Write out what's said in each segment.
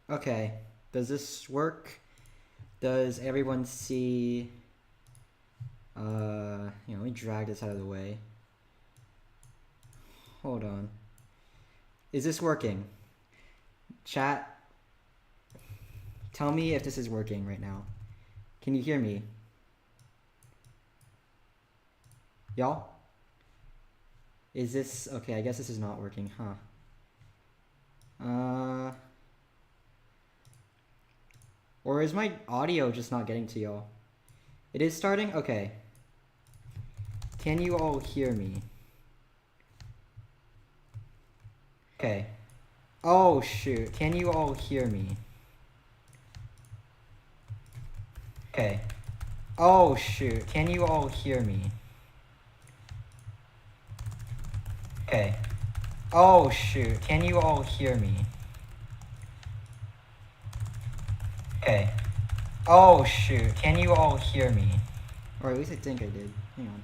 Okay, does this work? Does everyone see... let me drag this out of the way. Hold on. Is this working? Chat, tell me if this is working right now. Can you hear me? Y'all? Is this... Okay, I guess this is not working, huh? Or is my audio just not getting to y'all? It is starting? Okay. Can you all hear me? Okay. Oh, shoot. Can you all hear me? Okay. Oh, shoot. Can you all hear me? Okay. Oh, shoot. Can you all hear me? Okay. Oh, shoot. Can you all hear me? Or at least I think I did. Hang on.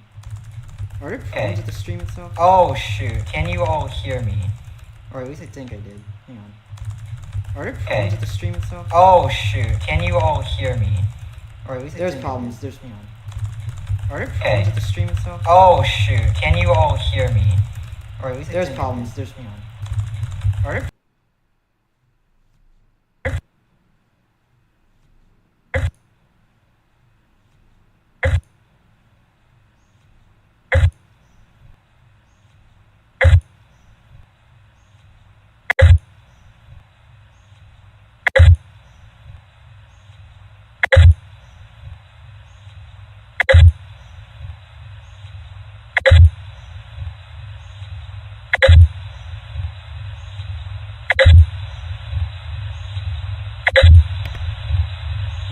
Are there problems with the stream itself? Oh, shoot. Can you all hear me? Or at least I think I did. Hang on. Are there problems with the stream itself? Oh, shoot. Can you all hear me? Or at least there's problems. There's... Hang on. Are there problems with the stream itself? Oh, shoot. Can you all hear me? Or at least there's problems. There's... Hang on. Are there...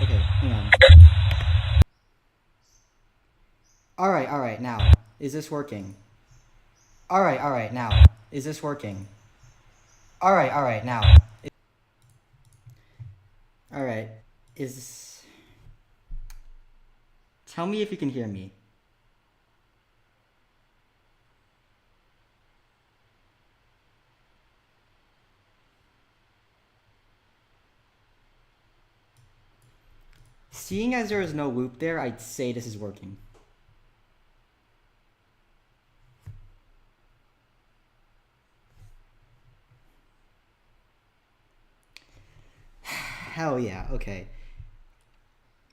Okay, hang on. Alright, now. Is this working? Alright, now. Is this working? Alright, now. Alright, is... Tell me if you can hear me. Seeing as there is no loop there, I'd say this is working. Hell yeah, okay.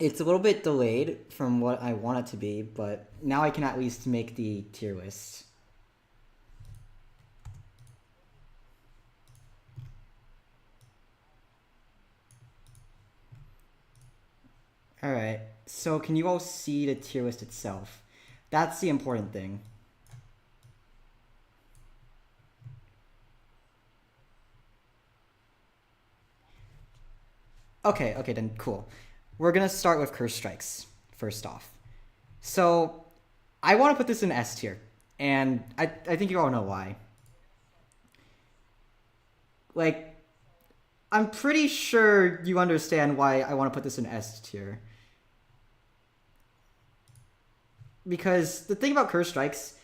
It's a little bit delayed from what I want it to be, but now I can at least make the tier list. Alright, so can you all see the tier list itself? That's the important thing. Okay, then cool. We're gonna start with Curse Strikes, first off. So, I want to put this in S tier, and I think you all know why. Like, I'm pretty sure you understand why I want to put this in S tier. Because the thing about Curse Strikes,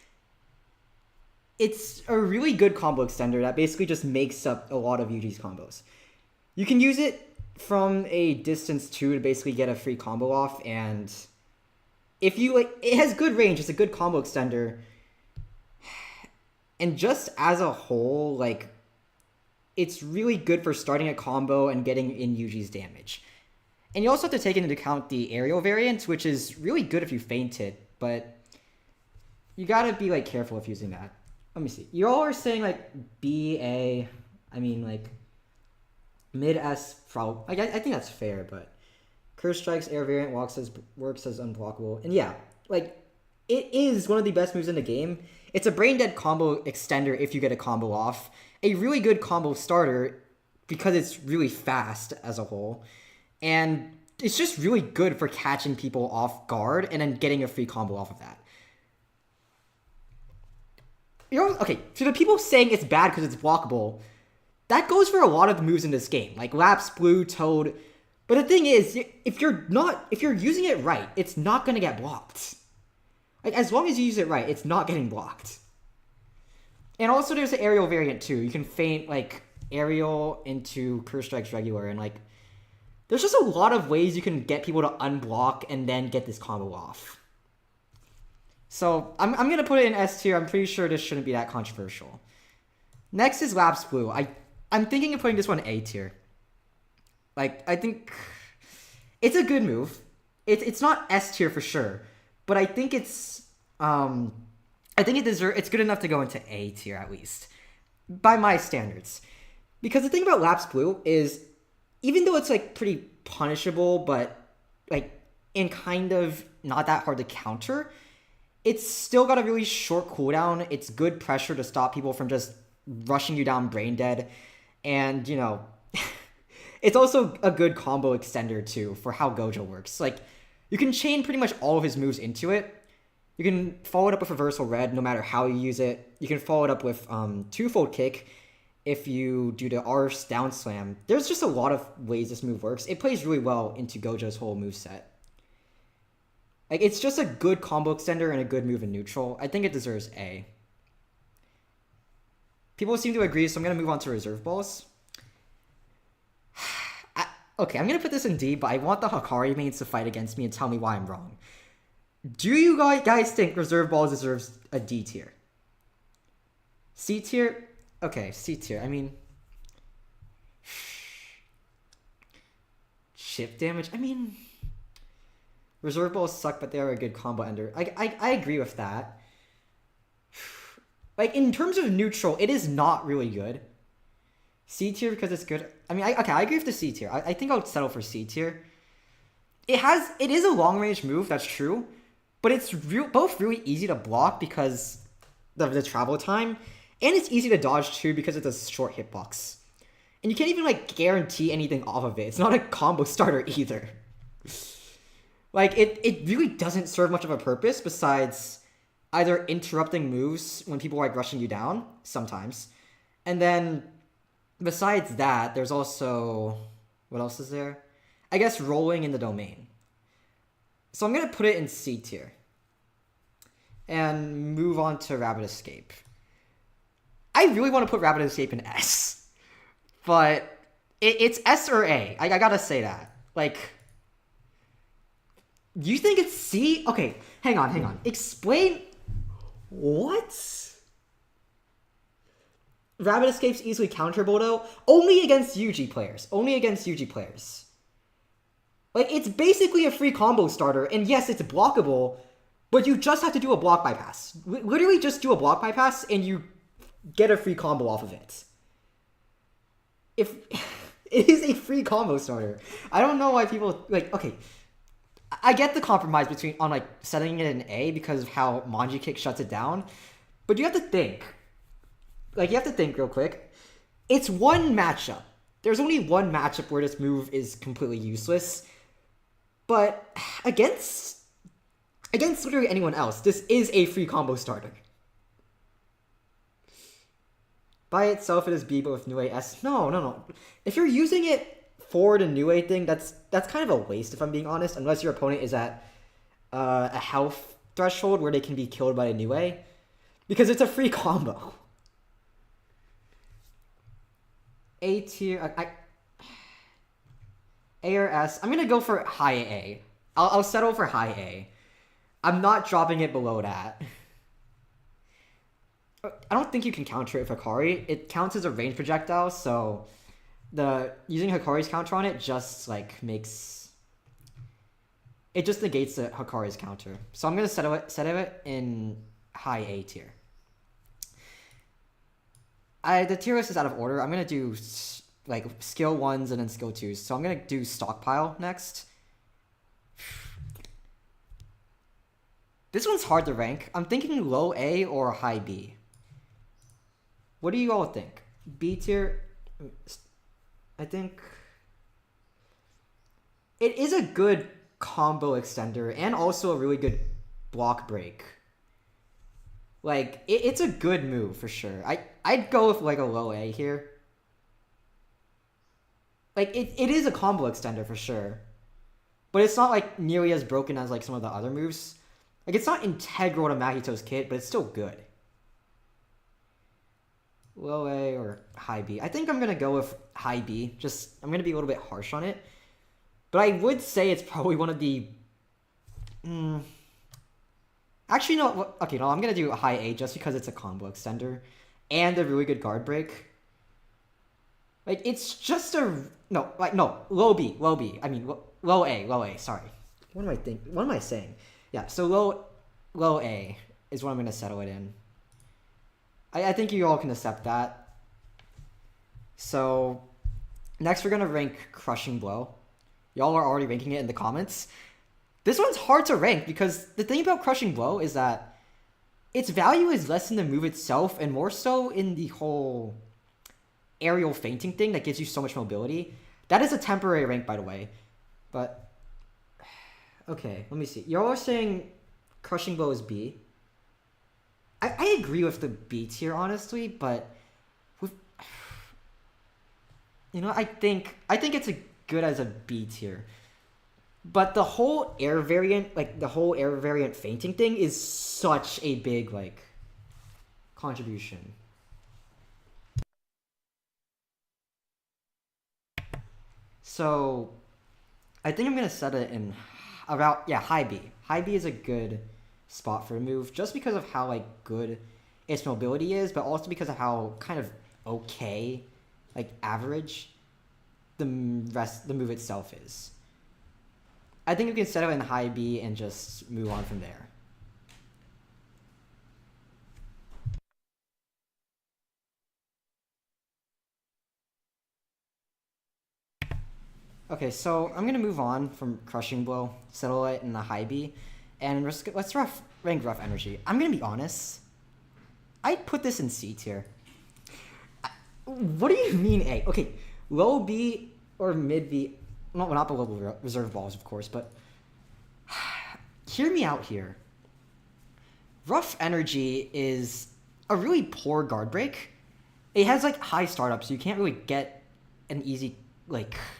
it's a really good combo extender that basically just makes up a lot of Yuji's combos. You can use it from a distance 2 to basically get a free combo off, and if you like, it has good range, it's a good combo extender, and just as a whole, like, it's really good for starting a combo and getting in Yuji's damage. And you also have to take into account the aerial variant, which is really good if you feint it, but you gotta be like careful if using that. Let me see. You all are saying like B, A, I mean like mid S, probably. I think that's fair, but Curse Strikes, air variant works as unblockable. And yeah, like, it is one of the best moves in the game. It's a brain dead combo extender if you get a combo off. A really good combo starter because it's really fast as a whole. And it's just really good for catching people off guard and then getting a free combo off of that. You know, okay, so the people saying it's bad because it's blockable, that goes for a lot of the moves in this game, like Lapse, Blue, Toad. But the thing is, if you're using it right, it's not going to get blocked. Like, as long as you use it right, it's not getting blocked. And also there's the aerial variant too. You can feint, like, aerial into Curse Strikes regular, and like there's just a lot of ways you can get people to unblock and then get this combo off. So I'm gonna put it in S tier. I'm pretty sure this shouldn't be that controversial. Next is Lapse Blue. I'm thinking of putting this one A tier. Like, I think it's a good move. It's not S tier for sure, but I think it's it's good enough to go into A tier at least by my standards. Because the thing about Lapse Blue is, even though it's like pretty punishable, but like and kind of not that hard to counter, it's still got a really short cooldown. It's good pressure to stop people from just rushing you down brain dead, and you know. It's also a good combo extender, too, for how Gojo works. Like, you can chain pretty much all of his moves into it. You can follow it up with Reversal Red, no matter how you use it. You can follow it up with Twofold Kick if you do the R Down Slam. There's just a lot of ways this move works. It plays really well into Gojo's whole moveset. Like, it's just a good combo extender and a good move in neutral. I think it deserves A. People seem to agree, so I'm going to move on to Reserve Balls. Okay, I'm going to put this in D, but I want the Hikari mains to fight against me and tell me why I'm wrong. Do you guys think Reserve Balls deserves a D tier? C tier? Okay, C tier. I mean... Chip damage? I mean... Reserve Balls suck, but they are a good combo ender. I agree with that. Like, in terms of neutral, it is not really good. C tier because it's good. I mean, I agree with the C tier. I think I'll settle for C tier. It is a long range move, that's true, but it's both really easy to block because of the travel time, and it's easy to dodge too because it's a short hitbox. And you can't even like guarantee anything off of it. It's not a combo starter either. Like it really doesn't serve much of a purpose besides either interrupting moves when people are like rushing you down sometimes, and then. Besides that, there's also... What else is there? I guess rolling in the domain. So I'm going to put it in C tier. And move on to Rapid Escape. I really want to put Rapid Escape in S. But it's S or A. I gotta say that. Like... You think it's C? Okay, hang on. Explain... What? Rapid Escape's easily counterable, though. Only against Yuji players. Like, it's basically a free combo starter, and yes, it's blockable, but you just have to do a block bypass. Literally just do a block bypass, and you get a free combo off of it. If it is a free combo starter. I don't know why people, like, okay. I get the compromise on, like, setting it in A because of how Manji Kick shuts it down, but you have to think. Like, you have to think real quick. It's one matchup. There's only one matchup where this move is completely useless. But against literally anyone else, this is a free combo starter. By itself, it is B, but with Nue S. No. If you're using it for the Nue thing, that's kind of a waste, if I'm being honest. Unless your opponent is at a health threshold where they can be killed by a Nue. Because it's a free combo. A tier, A or S. I'm gonna go for high A. I'll settle for high A. I'm not dropping it below that. I don't think you can counter it with Hikari. It counts as a range projectile, so using Hikari's counter on it just like negates the Hikari's counter. So I'm gonna set it in high A tier. The tier list is out of order. I'm going to do, like, skill 1s and then skill 2s. So I'm going to do Stockpile next. This one's hard to rank. I'm thinking low A or high B. What do you all think? B tier? I think... It is a good combo extender and also a really good block break. Like, it's a good move for sure. I'd go with like a low A here. Like, it is a combo extender for sure. But it's not like nearly as broken as like some of the other moves. Like, it's not integral to Mahito's kit, but it's still good. low A or high B. I think I'm gonna go with high B. I'm gonna be a little bit harsh on it, but I would say it's probably one of the. Actually, no. Okay, no. I'm gonna do a high A just because it's a combo extender, and a really good guard break. Like it's just a no. Like no. Low B. Low B. I mean low A. Low A. Sorry. What am I saying? Yeah. So low A is what I'm gonna settle it in. I think you all can accept that. So next we're gonna rank Crushing Blow. Y'all are already ranking it in the comments. This one's hard to rank because the thing about Crushing Blow is that its value is less in the move itself and more so in the whole aerial fainting thing that gives you so much mobility. That is a temporary rank, by the way. But okay, let me see. Y'all are saying Crushing Blow is B. I agree with the B tier, honestly, but I think it's a good as a B tier. But the whole air variant, fainting thing is such a big contribution. So I think I'm gonna set it in about high B. High B is a good spot for a move just because of how good its mobility is, but also because of how kind of okay, average the move itself is. I think you can set it in high B and just move on from there. Okay, so I'm gonna move on from Crushing Blow, settle it in the high B, and let's rank Rough Energy. I'm gonna be honest. I'd put this in C tier. What do you mean A? Okay, low B or mid B. Not the level reserve balls, of course, but hear me out here. Rough Energy is a really poor guard break. It has high startup, so you can't really get an easy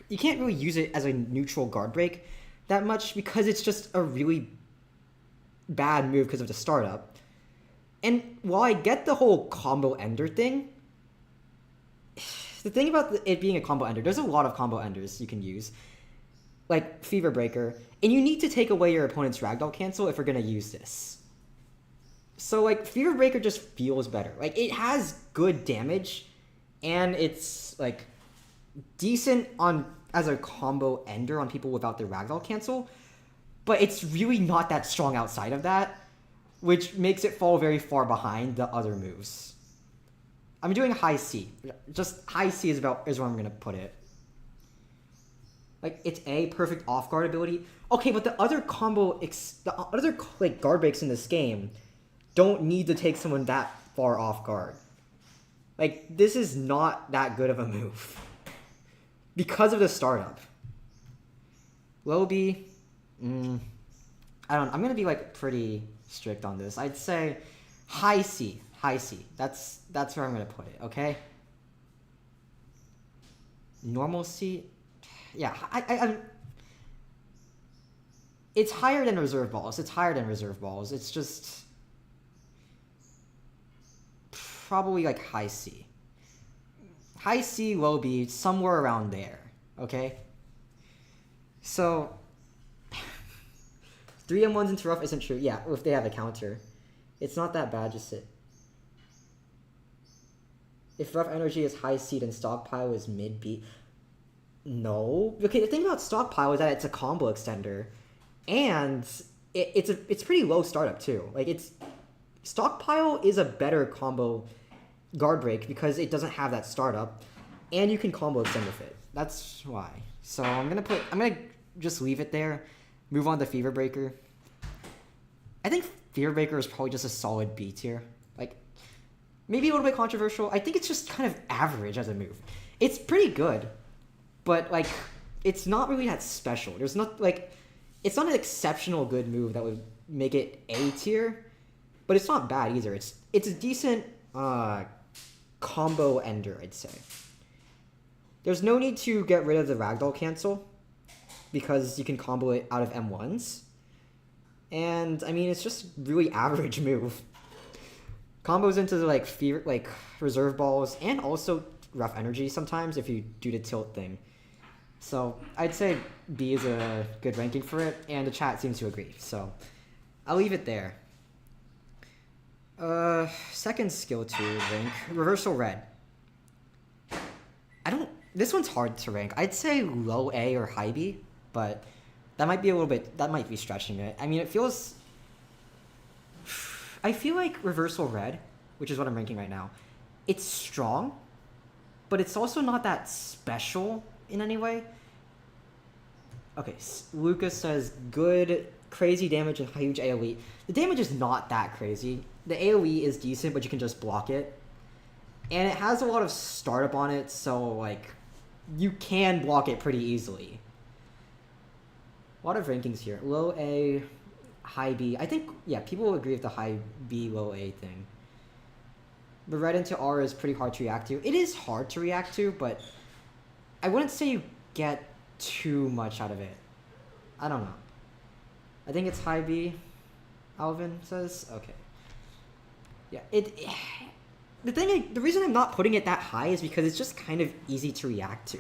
you can't really use it as a neutral guard break that much because it's just a really bad move because of the startup. And while I get the whole combo ender thing, the thing about it being a combo ender, there's a lot of combo enders you can use, like Fever Breaker, and you need to take away your opponent's ragdoll cancel if we're gonna use this. So Fever Breaker just feels better. It has good damage, and it's decent as a combo ender on people without their ragdoll cancel, but it's really not that strong outside of that, which makes it fall very far behind the other moves. I'm doing high C. Just high C is where I'm gonna put it. It's A, perfect off guard ability. Okay, but the other guard breaks in this game don't need to take someone that far off guard. This is not that good of a move because of the startup. Low B, I'm gonna be pretty strict on this. I'd say high C. That's where I'm gonna put it. Okay. Normal C, yeah. It's higher than reserve balls. It's just probably high C. High C, low B, somewhere around there. Okay. So 3M1s into rough isn't true. Yeah, if they have a counter. It's not that bad, just sit. If rough energy is high C, then stockpile is mid B. No. Okay, the thing about stockpile is that it's a combo extender. And it's pretty low startup too. Stockpile is a better combo guard break because it doesn't have that startup. And you can combo extend with it. That's why. So I'm gonna just leave it there. Move on to Fever Breaker. I think Fever Breaker is probably just a solid B tier. Maybe a little bit controversial. I think it's just kind of average as a move. It's pretty good, but it's not really that special. There's not it's not an exceptional good move that would make it A tier, but it's not bad either. It's a decent combo ender, I'd say. There's no need to get rid of the ragdoll cancel because you can combo it out of M1s. And I mean, it's just really average move. Combos into the, like, fear, like, reserve balls, and also rough energy sometimes if you do the tilt thing. So I'd say B is a good ranking for it, and the chat seems to agree. So I'll leave it there. Second skill 2 rank, Reversal Red. This one's hard to rank. I'd say low A or high B, but that might be stretching it. I mean, I feel like Reversal Red, which is what I'm ranking right now, it's strong, but it's also not that special in any way. Okay, Lucas says good, crazy damage and huge AoE. The damage is not that crazy. The AoE is decent, but you can just block it. And it has a lot of startup on it, so, like, you can block it pretty easily. A lot of rankings here. Low A, high B. I think, yeah, people will agree with the high B, low A thing. The red into R is pretty hard to react to. It is hard to react to, but I wouldn't say you get too much out of it. I don't know. I think it's high B, Alvin says. Okay. Yeah, the reason I'm not putting it that high is because it's just kind of easy to react to.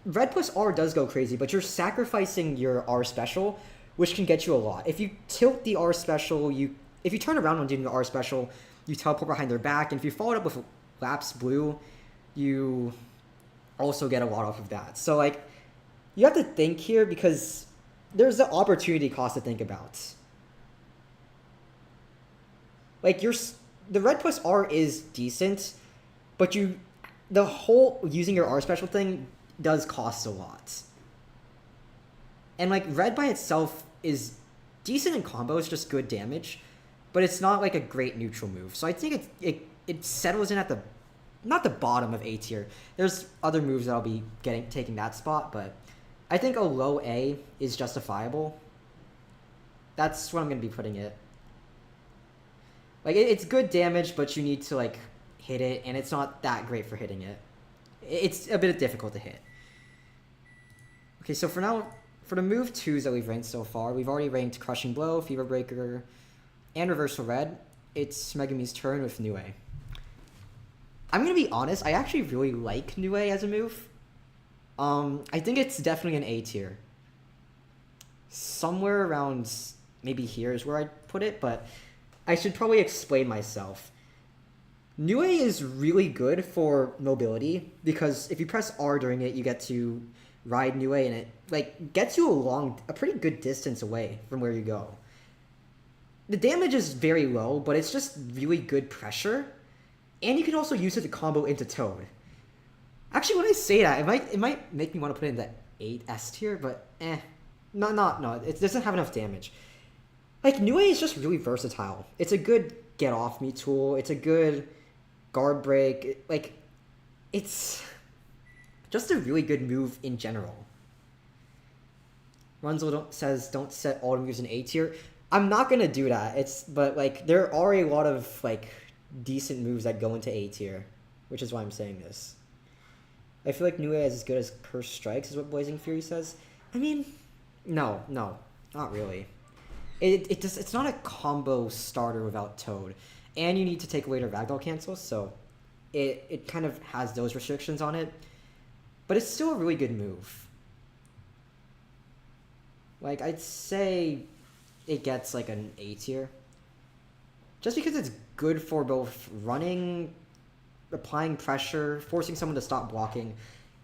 Red plus R does go crazy, but you're sacrificing your R special, which can get you a lot. If you tilt the R special, if you turn around when doing the R special, you teleport behind their back, and if you follow it up with Lapse Blue, you also get a lot off of that. So, like, you have to think here because there's the opportunity cost to think about. Like, the red plus R is decent, but the whole using your R special thing does cost a lot. And, like, red by itself is decent in combos, just good damage, but it's not, like, a great neutral move. So I think it settles in at not the bottom of A tier. There's other moves that I'll be taking that spot, but I think a low A is justifiable. That's what I'm going to be putting it. Like, it's good damage, but you need to, like, hit it, and it's not that great for hitting it. It's a bit difficult to hit. Okay, so for now, for the move 2s that we've ranked so far, we've already ranked Crushing Blow, Fever Breaker, and Reversal Red. It's Megumi's turn with Nue. I'm going to be honest, I actually really like Nue as a move. I think it's definitely an A tier. Somewhere around maybe here is where I'd put it, but I should probably explain myself. Nue is really good for mobility because if you press R during it, you get to ride Nue, and it, like, gets you a pretty good distance away from where you go. The damage is very low, but it's just really good pressure, and you can also use it to combo into Toad. Actually, when I say that, it might make me want to put it in the 8 S tier, but no, it doesn't have enough damage. Like, Nue is just really versatile. It's a good get-off-me tool. It's a good guard break. Like, it's just a really good move in general. Runzel says, don't set all the moves in A tier. I'm not going to do that. But, like, there are a lot of, like, decent moves that go into A tier, which is why I'm saying this. I feel like Nue is as good as Curse Strikes, is what Blazing Fury says. I mean, no, not really. It's not a combo starter without Toad, and you need to take away the Ragdoll cancel, so it kind of has those restrictions on it, but it's still a really good move. Like, I'd say it gets like an A tier, just because it's good for both running, applying pressure, forcing someone to stop blocking.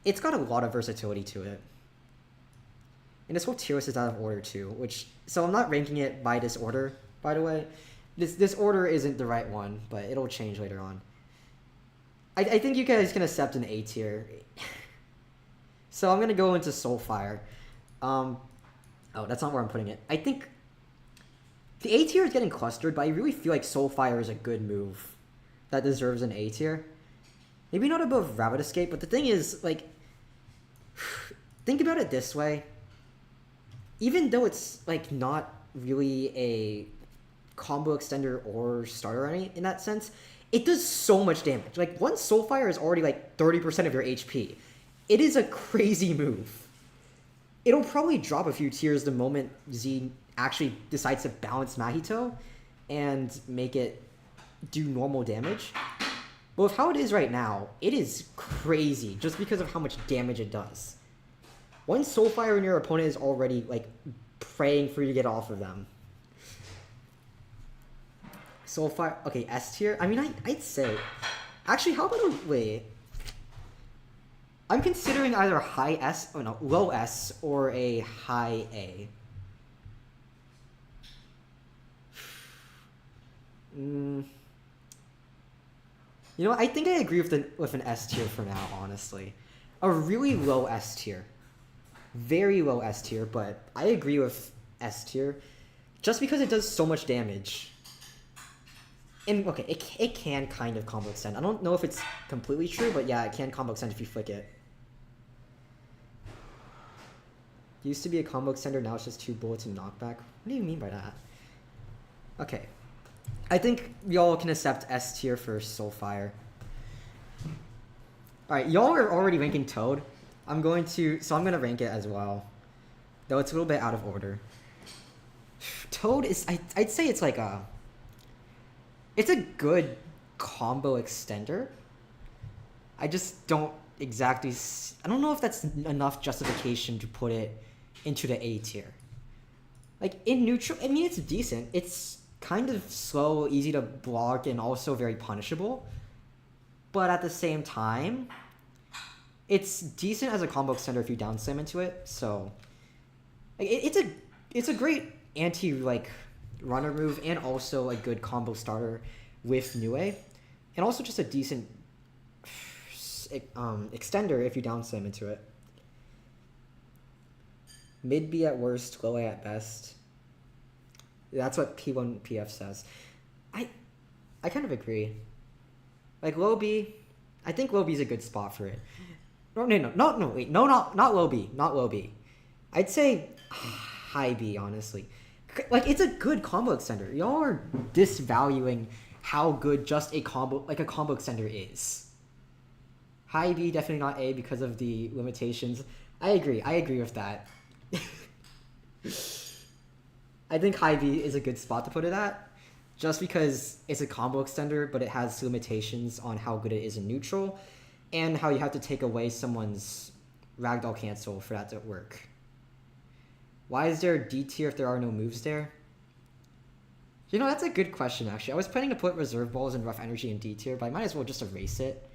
It's got a lot of versatility to it. And this whole tier list is out of order too, so I'm not ranking it by this order, by the way. This order isn't the right one, but it'll change later on. I think you guys can accept an A tier. So I'm gonna go into Soulfire. Oh, that's not where I'm putting it. I think the A tier is getting clustered, but I really feel like Soulfire is a good move that deserves an A tier. Maybe not above Rabbit Escape, but the thing is, like, think about it this way. Even though it's, like, not really a combo extender or starter in that sense, it does so much damage. Like, one Soulfire is already, like, 30% of your HP. It is a crazy move. It'll probably drop a few tiers the moment Z actually decides to balance Mahito and make it do normal damage. But with how it is right now, it is crazy just because of how much damage it does. One Soulfire in your opponent is already, like, praying for you to get off of them. Soulfire, okay, S tier? I mean, I'd say... Actually, how about a... Wait. I'm considering either high S, oh no, low S, or a high A. You know, I think I agree with an S tier for now, honestly. A really low S tier. Very low S tier, but I agree with S tier. Just because it does so much damage. And, okay, it can kind of combo extend. I don't know if it's completely true, but yeah, it can combo extend if you flick it. Used to be a combo extender, now it's just 2 bullets and knockback. What do you mean by that? Okay. I think y'all can accept S tier for Soulfire. Alright, y'all are already ranking Toad. I'm gonna rank it as well. Though it's a little bit out of order. Toad is, I'd say it's like a... It's a good combo extender. I just don't exactly... I don't know if that's enough justification to put it into the A tier. Like, in neutral, I mean, it's decent. It's kind of slow, easy to block, and also very punishable. But at the same time, it's decent as a combo extender if you down slam into it. So, like, it's a great anti, like, runner move, and also a good combo starter with Nue. And also just a decent extender if you down slam into it. Mid B at worst, low A at best. That's what P1PF says. I kind of agree. Like, low B, I think low B is a good spot for it. No, wait, not low B, not low B. I'd say high B, honestly. Like, it's a good combo extender. Y'all are disvaluing how good just a combo extender is. High B, definitely not A because of the limitations. I agree with that. I think high B is a good spot to put it at, just because it's a combo extender, but it has limitations on how good it is in neutral, and how you have to take away someone's ragdoll cancel for that to work. Why is there a D tier if there are no moves there? You know, that's a good question, actually. I was planning to put reserve balls and rough energy in D tier, but I might as well just erase it.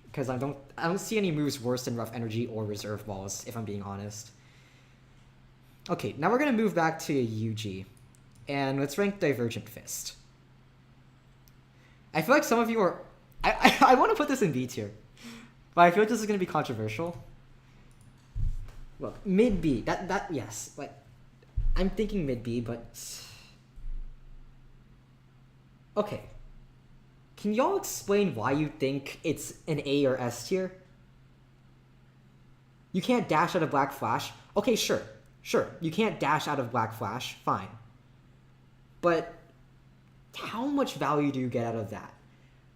Because I don't see any moves worse than rough energy or reserve balls, if I'm being honest. Okay, now we're gonna move back to Yuji, and let's rank Divergent Fist. I feel like some of you are... I want to put this in B tier, but I feel like this is gonna be controversial. Look, mid B. Yes, like, I'm thinking mid B, but okay. Can y'all explain why you think it's an A or S tier? You can't dash out of Black Flash. Okay, sure. You can't dash out of Black Flash. Fine. But how much value do you get out of that?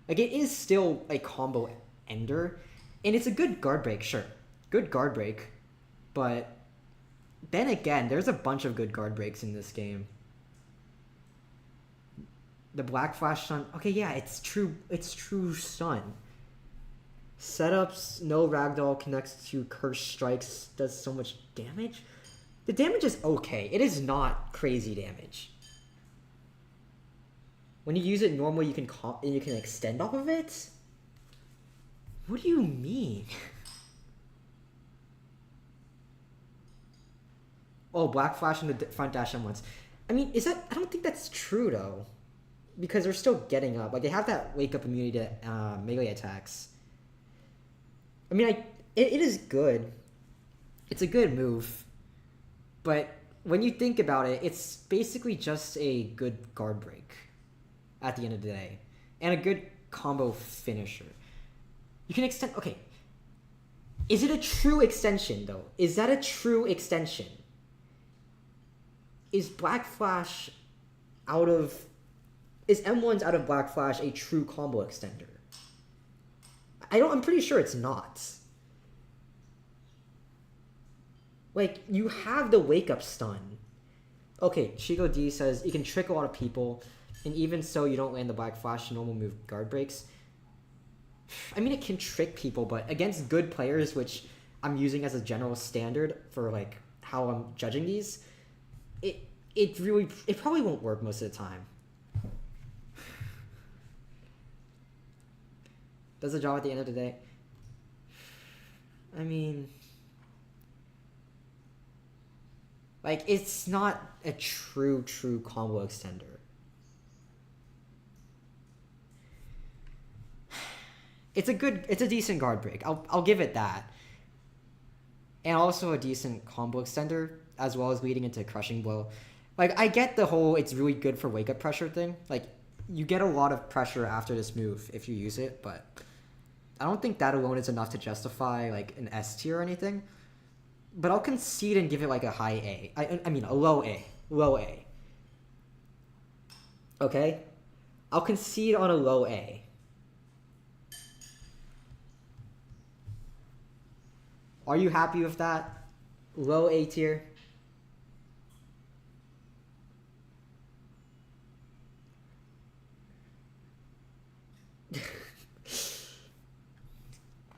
Like, it is still a combo ender, and it's a good guard break, sure. Good guard break. But then again, there's a bunch of good guard breaks in this game. The Black Flash Stun. Okay, yeah, it's true stun. Setups, no ragdoll connects to Curse Strikes, does so much damage. The damage is okay. It is not crazy damage. When you use it normal, you can extend off of it? What do you mean? Oh, Black Flash in the front dash in once. I mean, I don't think that's true, though. Because they're still getting up. Like, they have that wake-up immunity to melee attacks. I mean, it is good. It's a good move. But when you think about it, it's basically just a good guard break at the end of the day. And a good combo finisher. You can extend... Okay. Is it a true extension, though? Is that a true extension? Is Black Flash out of... Is M1's out of Black Flash a true combo extender? I'm pretty sure it's not. Like, you have the wake up stun. Okay, Chico D says you can trick a lot of people, And even so, you don't land the Black Flash normal move guard breaks. I mean, it can trick people, but against good players, which I'm using as a general standard for like how I'm judging these, it probably won't work most of the time. Does the job at the end of the day. I mean, like, it's not a true combo extender. It's a decent guard break. I'll give it that. And also a decent combo extender, as well as leading into crushing blow. Like, I get the whole it's really good for wake up pressure thing. Like, you get a lot of pressure after this move if you use it, but I don't think that alone is enough to justify like an S tier or anything. But I'll concede and give it like a high A. I mean a low A. Low A. Okay? I'll concede on a low A. Are you happy with that? Low A tier?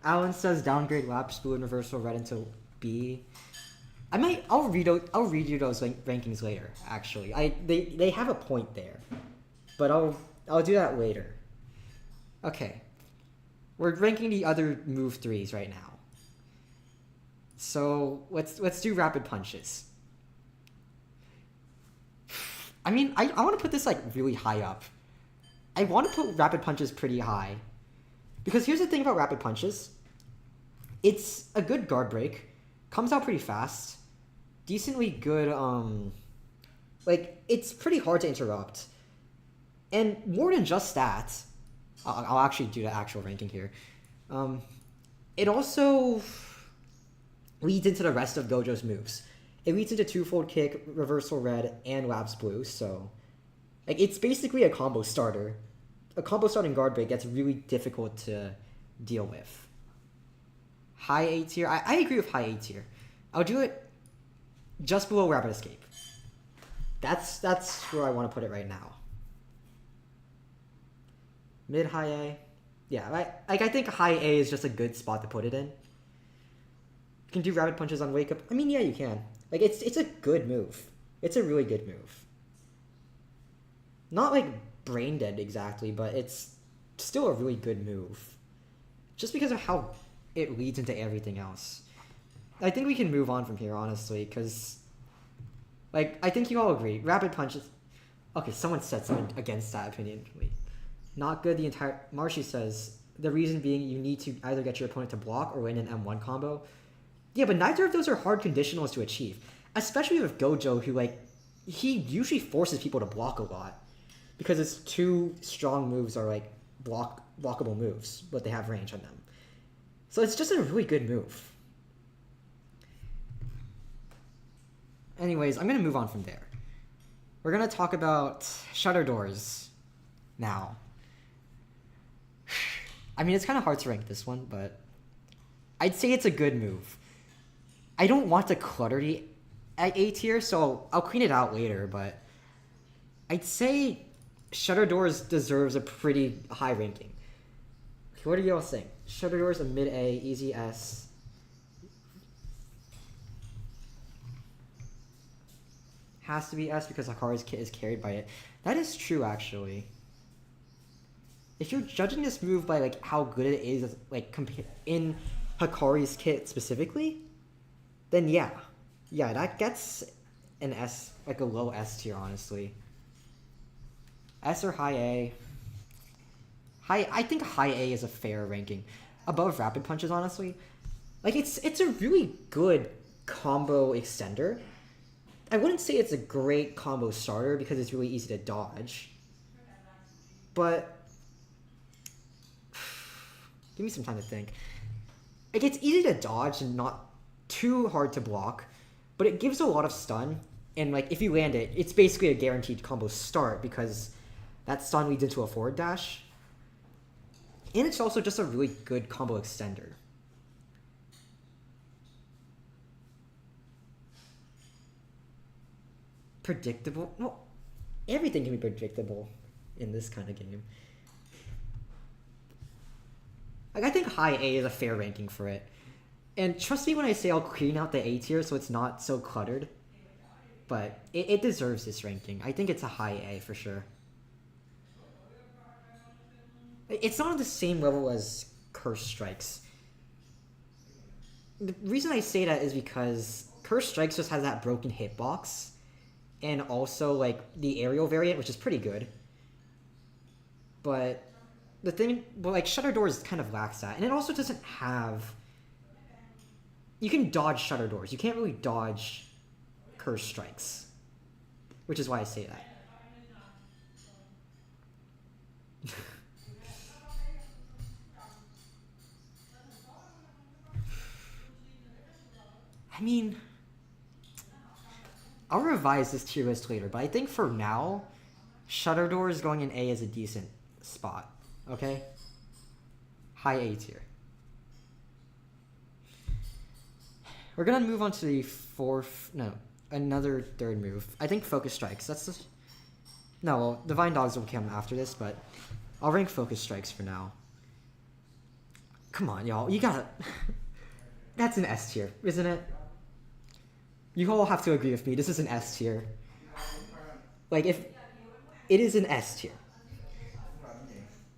Alan says downgrade Lapis Blue and Reversal Red into B. I'll read you those rankings later. Actually, they have a point there, but I'll do that later. Okay, we're ranking the other move threes right now. So let's do rapid punches. I mean, I want to put this like really high up. I want to put rapid punches pretty high. Because here's the thing about rapid punches. It's a good guard break. Comes out pretty fast. Decently good, like, it's pretty hard to interrupt. And more than just that, I'll actually do the actual ranking here. It also leads into the rest of Gojo's moves. It leads into twofold kick, reversal red, and lapse blue, so like it's basically a combo starter. A combo starting guard break gets really difficult to deal with. High A tier. I agree with high A tier. I'll do it just below rapid escape. That's where I want to put it right now. Mid high A. Yeah, I think high A is just a good spot to put it in. You can do rapid punches on wake up. I mean, yeah, you can. Like it's a good move. It's a really good move. Not like brain dead exactly, but it's still a really good move. Just because of how it leads into everything else. I think we can move on from here, honestly, because like I think you all agree. Rapid punches. Okay, someone said something against that opinion. Wait. Not good the entire Marshy says the reason being you need to either get your opponent to block or win an M1 combo. Yeah, but neither of those are hard conditionals to achieve. Especially with Gojo, who like he usually forces people to block a lot. Because his two strong moves are like blockable moves, but they have range on them. So it's just a really good move. Anyways, I'm gonna move on from there. We're gonna talk about shutter doors now. I mean, it's kind of hard to rank this one, but I'd say it's a good move. I don't want to clutter the A tier, so I'll clean it out later, but I'd say Shutter Doors deserves a pretty high ranking. Okay, what are y'all saying? Shutter Doors a mid A, easy S. Has to be S because Hakari's kit is carried by it. That is true, actually. If you're judging this move by like how good it is, like in Hakari's kit specifically, then yeah, that gets an S, like a low S tier, honestly. S or high A. I think high A is a fair ranking. Above rapid punches, honestly. Like it's a really good combo extender. I wouldn't say it's a great combo starter because it's really easy to dodge. But give me some time to think. Like it's easy to dodge and not too hard to block, but it gives a lot of stun. And like if you land it, it's basically a guaranteed combo start because that stun leads into a forward dash. And it's also just a really good combo extender. Predictable? Well, everything can be predictable. in this kind of game. Like, I think high A is a fair ranking for it. And trust me when I say I'll clean out the A tier so it's not so cluttered. But it deserves this ranking. I think it's a high A for sure. It's not on the same level as Curse Strikes. The reason I say that is because Curse Strikes just has that broken hitbox. And also, like, the aerial variant, which is pretty good. But the thing, well, like, Shutter Doors kind of lacks that. And it also doesn't have... You can dodge Shutter Doors. You can't really dodge Curse Strikes. Which is why I say that. I mean... I'll revise this tier list later, but I think for now, Shutter Doors going in A is a decent spot. Okay? High A tier. We're gonna move on to the another third move. I think Focus Strikes. That's the... No, well, Divine Dogs will come after this, but I'll rank Focus Strikes for now. Come on, y'all. You gotta... That's an S tier, isn't it? You all have to agree with me. This is an S tier. Like, if... It is an S tier.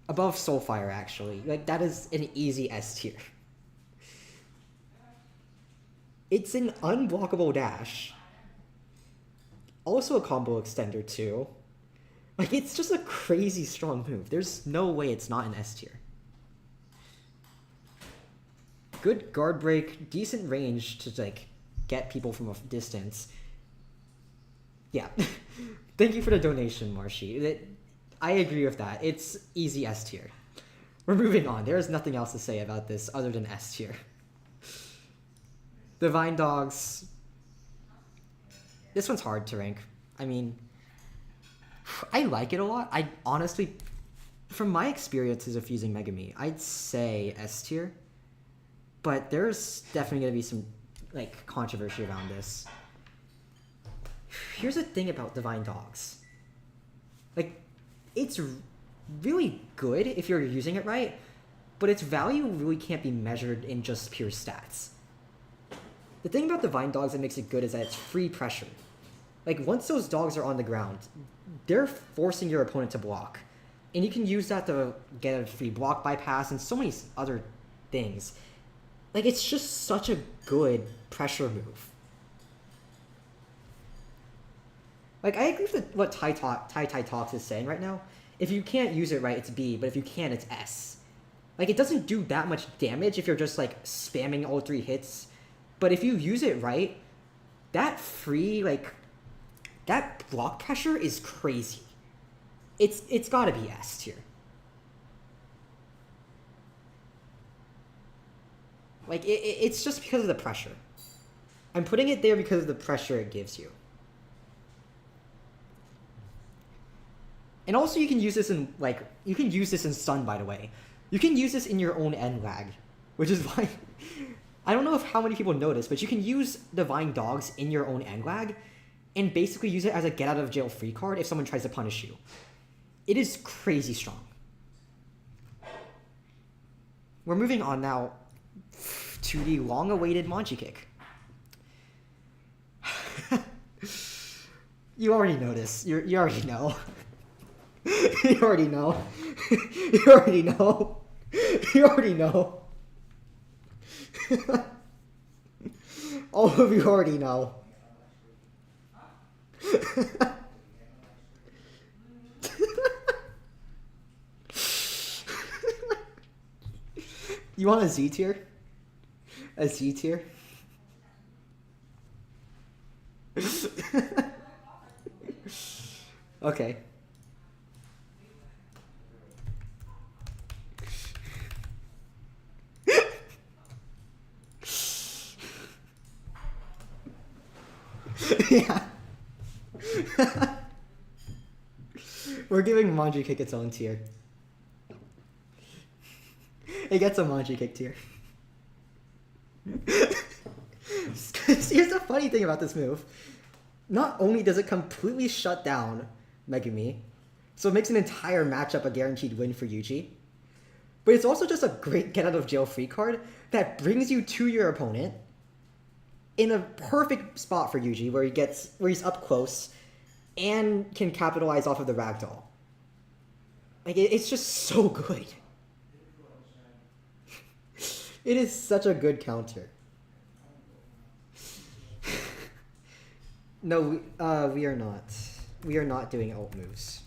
Above Soulfire, actually. Like, that is an easy S tier. It's an unblockable dash. Also a combo extender, too. Like, it's just a crazy strong move. There's no way it's not an S tier. Good guard break, decent range to, like, get people from a distance. Yeah. Thank you for the donation, Marshy. I agree with that. It's easy S tier. We're moving on. There is nothing else to say about this other than S tier. Divine Dogs. This one's hard to rank. I mean, I like it a lot. I honestly, from my experiences of using Megami, I'd say S tier. But there's definitely going to be some, like, controversy around this. Here's the thing about Divine Dogs. Like, it's really good if you're using it right, but its value really can't be measured in just pure stats. The thing about Divine Dogs that makes it good is that it's free pressure. Like, once those dogs are on the ground, they're forcing your opponent to block. And you can use that to get a free block bypass and so many other things. Like, it's just such a good pressure move. Like, I agree with what Tai Talks is saying right now. If you can't use it right, it's B, but if you can, it's S. Like, it doesn't do that much damage if you're just, like, spamming all 3 hits. But if you use it right, that free, like, that block pressure is crazy. It's gotta be S tier. Like, it's just because of the pressure. I'm putting it there because of the pressure it gives you. And also you can use this in, like, you can use this in Stun, by the way. You can use this in your own end lag, which is why... I don't know if how many people notice, but you can use Divine Dogs in your own end lag and basically use it as a get out of jail free card if someone tries to punish you. It is crazy strong. We're moving on now to the long-awaited Manji Kick. You already know this. You already know. You already know. You already know. You already know. All of you already know. You want a Z tier? A Z tier? Okay. Yeah. We're giving Manji Kick its own tier. It gets a Manji Kick tier. Here's the funny thing about this move. Not only does it completely shut down Megumi, So it makes an entire matchup a guaranteed win for Yuji. But it's also just a great get out of jail free card that brings you to your opponent in a perfect spot for Yuji where he's up close and can capitalize off of the ragdoll. Like it's just so good. It is such a good counter. No, we are not. We are not doing ult moves.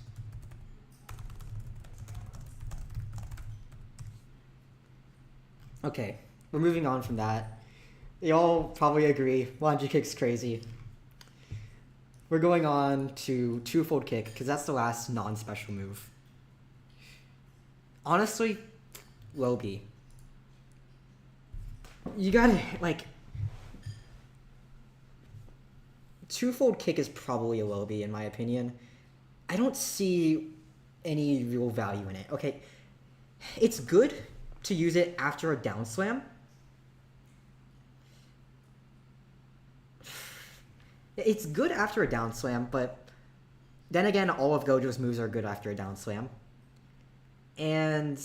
Okay, we're moving on from that. Y'all probably agree, Wanji Kick's crazy. We're going on to twofold kick, because that's the last non-special move. Honestly, low B. You gotta, like... Twofold kick is probably a low B, in my opinion. I don't see any real value in it, okay? It's good to use it after a down slam. It's good after a down slam, but then again, all of Gojo's moves are good after a down slam. And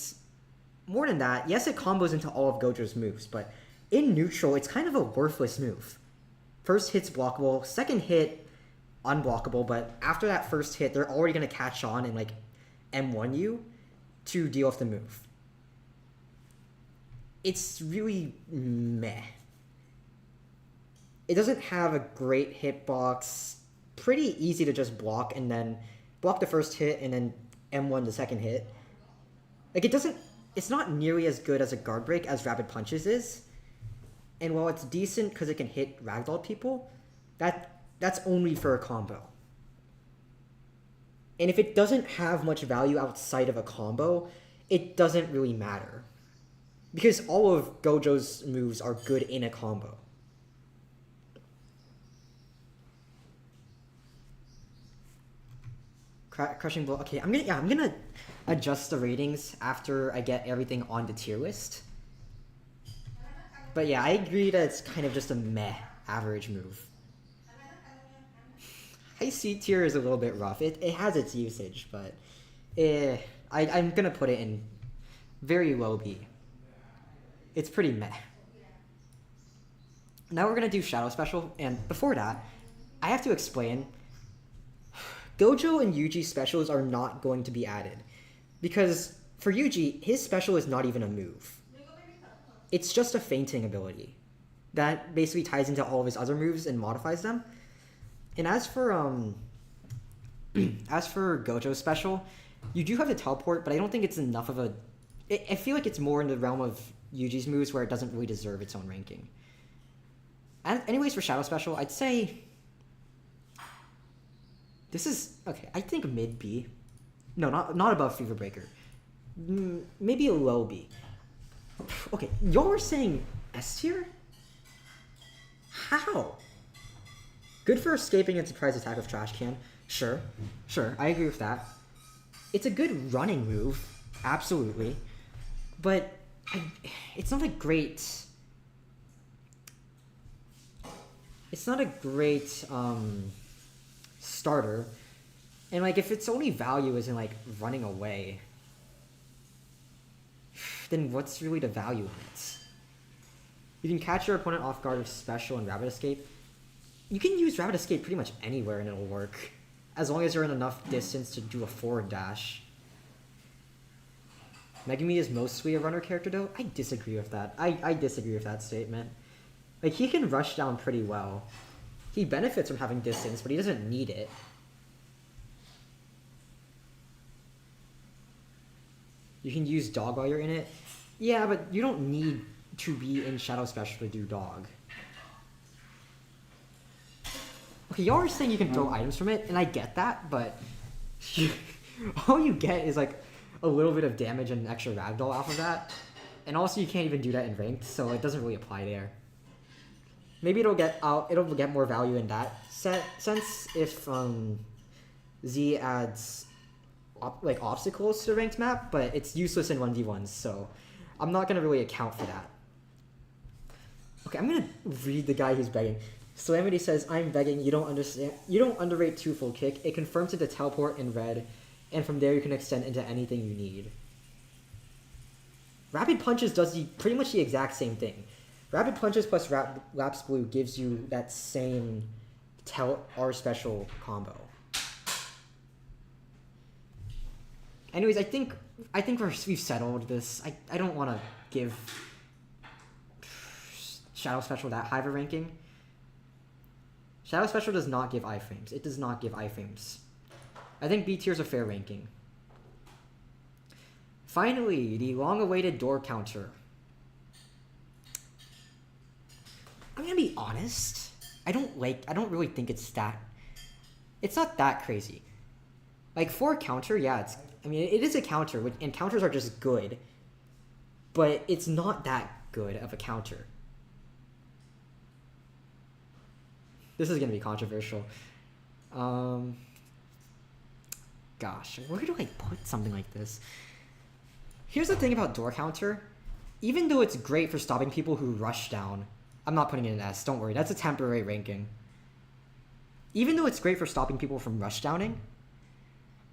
more than that, yes, it combos into all of Gojo's moves, but in neutral, it's kind of a worthless move. First hit's blockable, second hit unblockable, but after that first hit, they're already going to catch on and like M1 you to deal with the move. It's really meh. It doesn't have a great hitbox. Pretty easy to just block and then block the first hit and then M1 the second hit. Like it's not nearly as good as a guard break as Rapid Punches is. And while it's decent because it can hit ragdoll people, that's only for a combo. And if it doesn't have much value outside of a combo, it doesn't really matter. Because all of Gojo's moves are good in a combo. Crushing blow. Okay, I'm gonna adjust the ratings after I get everything on the tier list. But yeah, I agree that it's kind of just a meh average move. High C tier is a little bit rough. It has its usage, but I'm gonna put it in very low B. It's pretty meh. Now we're gonna do Shadow Special, and before that, I have to explain. Gojo and Yuji's specials are not going to be added. Because for Yuji, his special is not even a move. It's just a feinting ability that basically ties into all of his other moves and modifies them. And as for Gojo's special, you do have to teleport, but I don't think it's enough of a... I feel like it's more in the realm of Yuji's moves where it doesn't really deserve its own ranking. And anyways, for Shadow Special, I'd say... This is... Okay, I think mid B. No, not above Fever Breaker. Maybe a low B. Okay, y'all were saying S tier? How? Good for escaping a surprise attack with Trash Can. Sure, I agree with that. It's a good running move, absolutely. But it's not a great... It's not a great starter. And like if its only value is in like running away, then what's really the value in it? You can catch your opponent off guard with Special and Rapid Escape. You can use Rapid Escape pretty much anywhere and it'll work, as long as you're in enough distance to do a forward dash. Megumi is mostly a runner character though? I disagree with that. I disagree with that statement. Like, he can rush down pretty well. He benefits from having distance, but he doesn't need it. You can use Dog while you're in it. Yeah, but you don't need to be in Shadow Special to do Dog. Okay, y'all are saying you can throw items from it, and I get that, but all you get is like a little bit of damage and an extra ragdoll off of that. And also you can't even do that in ranked, so it doesn't really apply there. Maybe it'll get more value in that sense if Z adds like obstacles to the ranked map, but it's useless in 1v1s, so I'm not gonna really account for that. Okay, I'm gonna read the guy who's begging. Salamity says, "I'm begging. You don't understand. You don't underrate twofold kick. It confirms it to teleport in red, and from there you can extend into anything you need. Rapid Punches does pretty much the exact same thing. Rapid Punches plus Lapse Blue gives you that same R special combo. Anyways, I think we've settled this. I don't want to give Shadow Special that high of a ranking. Shadow Special does not give iframes. It does not give iframes. I think B tier is a fair ranking. Finally, the long-awaited door counter. I'm gonna be honest. I don't really think it's not that crazy. Like, for a counter, yeah, it is a counter, and counters are just good. But it's not that good of a counter. This is gonna be controversial. Gosh, where do I put something like this? Here's the thing about door counter. Even though it's great for stopping people who rush down, I'm not putting it in S, don't worry, that's a temporary ranking. Even though it's great for stopping people from rush downing,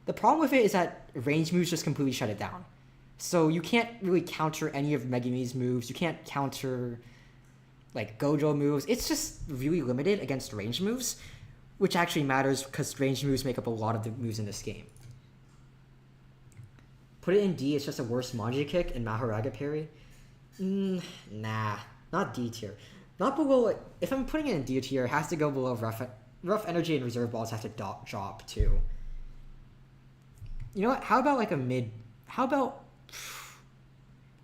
the problem with it is that range moves just completely shut it down. So you can't really counter any of Megumi's moves, you can't counter like Gojo moves. It's just really limited against range moves, which actually matters because range moves make up a lot of the moves in this game. Put it in D, it's just a worse Manji kick and Mahoraga parry. Nah, not D tier. Not below, if I'm putting it in D tier, it has to go below rough energy and reserve balls have to drop too. You know what, how about like a mid, how about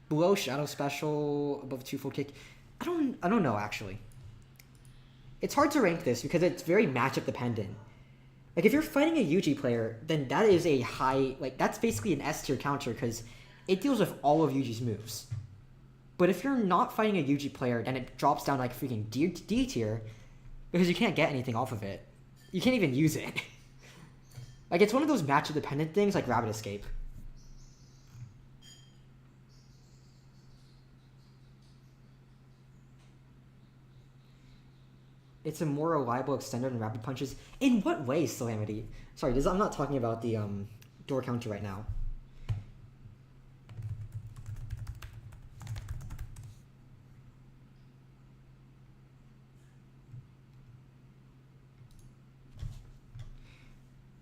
below Shadow Special, above 2 full kick? I don't know actually. It's hard to rank this because it's very matchup dependent. Like, if you're fighting a Yuji player, then that is a high, like, that's basically an S tier counter because it deals with all of Yuji's moves. But if you're not fighting a Yuji player, then it drops down like freaking D tier because you can't get anything off of it. You can't even use it. Like, it's one of those matchup dependent things like Rabbit Escape. It's a more reliable extender than Rapid Punches. In what way, Calamity? Sorry, I'm not talking about the door counter right now.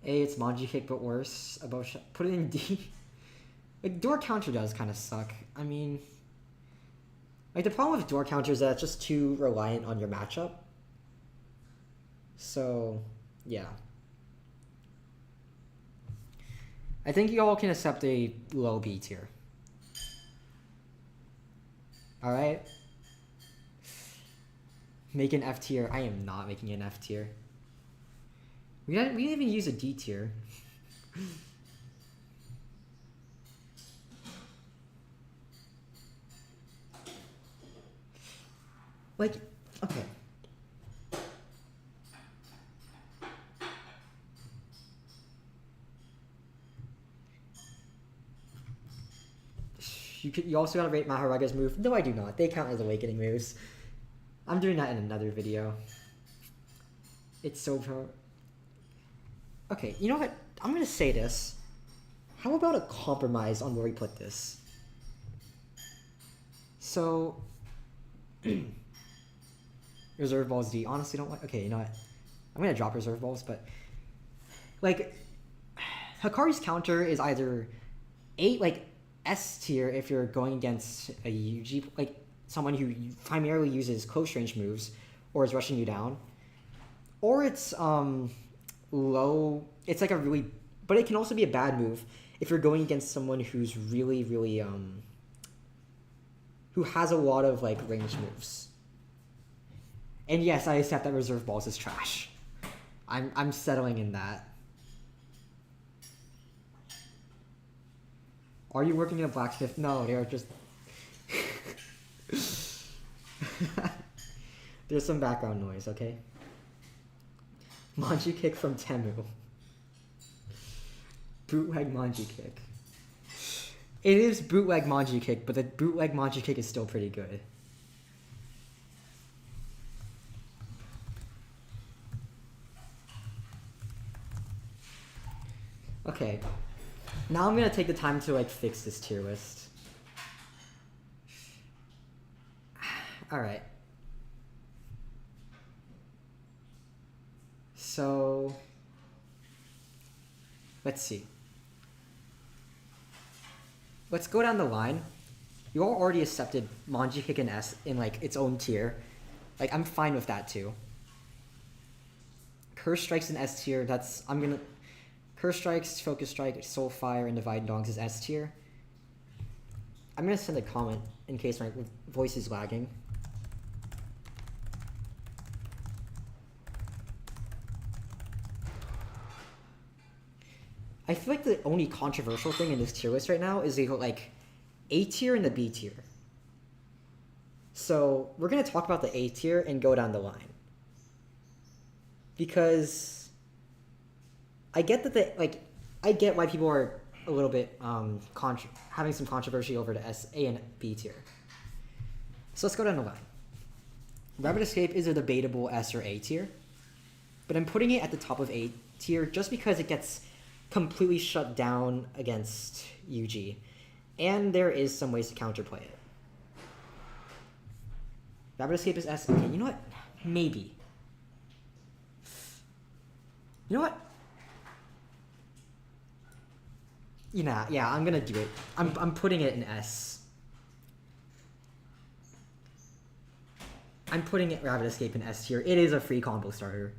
A, it's Manji kick, but worse. Put it in D. Like, door counter does kind of suck. I mean, like, the problem with door counter is that it's just too reliant on your matchup. So, yeah. I think y'all can accept a low B tier. Alright? Make an F tier. I am not making an F tier. We didn't even use a D tier. Like, okay. You also gotta rate Mahoraga's move. No, I do not. They count as awakening moves. I'm doing that in another video. It's so... Okay, you know what? I'm gonna say this. How about a compromise on where we put this? So... Reserve Balls D. Honestly, don't like... Okay, you know what? I'm gonna drop Reserve Balls, but... Like... Hikari's counter is either 8, like... S tier if you're going against a Yuji, like someone who primarily uses close range moves or is rushing you down, or it's low. It's like a really, but it can also be a bad move if you're going against someone who's really who has a lot of like range moves. And yes, I accept that Reserve Balls is trash. I'm settling in that. Are you working in a blacksmith? No, they're just... There's some background noise, okay? Manji kick from Temu. Bootleg Manji kick. It is bootleg Manji kick, but the bootleg Manji kick is still pretty good. Okay. Now I'm gonna take the time to like fix this tier list. Alright. So let's see. Let's go down the line. You all already accepted Manji Kick and S in like its own tier. Like I'm fine with that too. Curse Strikes in S tier, that's Curse Strikes, Focus Strike, Soulfire, and Divide Dongs is S tier. I'm gonna send a comment in case my voice is lagging. I feel like the only controversial thing in this tier list right now is like A tier and the B tier. So we're gonna talk about the A tier and go down the line. Because I get that I get why people are a little bit having some controversy over the A and B tier. So let's go down the line. Rapid Escape is a debatable S or A tier, but I'm putting it at the top of A tier just because it gets completely shut down against Yuji, and there is some ways to counterplay it. Rapid Escape is S. Okay, you know what? Maybe. You know what? Yeah, I'm gonna do it. I'm putting it in S. I'm putting it Rapid Escape in S tier. It is a free combo starter.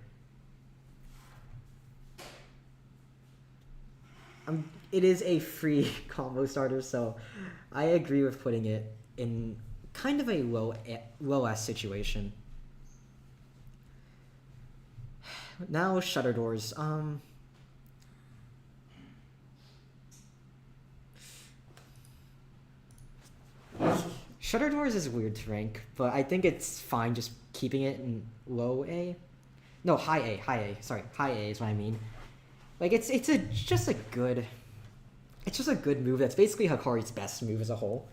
It is a free combo starter, so I agree with putting it in kind of a low S situation. Now Shutter Doors. Shutter Doors is weird to rank, but I think it's fine just keeping it in low A. No, high A. Sorry, high A is what I mean. Like it's just a good move. That's basically Hikari's best move as a whole.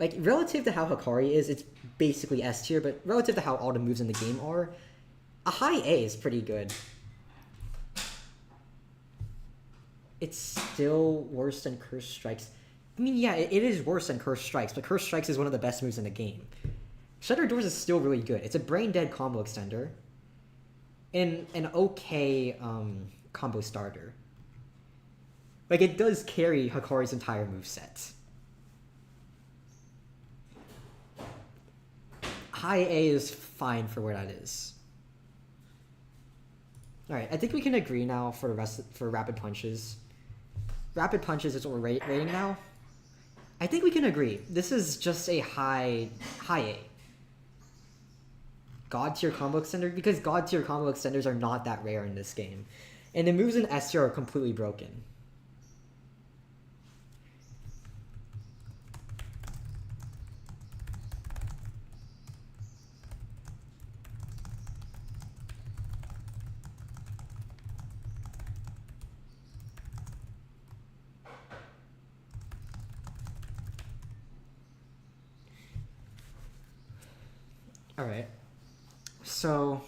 Like relative to how Hikari is, it's basically S tier, but relative to how all the moves in the game are, a high A is pretty good. It's still worse than Curse Strikes. I mean, yeah, it is worse than Curse Strikes, but Curse Strikes is one of the best moves in the game. Shutter Doors is still really good. It's a brain dead combo extender, and an okay combo starter. Like it does carry Hikari's entire moveset. High A is fine for where that is. All right, I think we can agree now for the rest for Rapid Punches. Rapid Punches is what we're rating now. I think we can agree. This is just a high A. God tier combo extender, because God tier combo extenders are not that rare in this game, and the moves in S tier are completely broken. All right. So,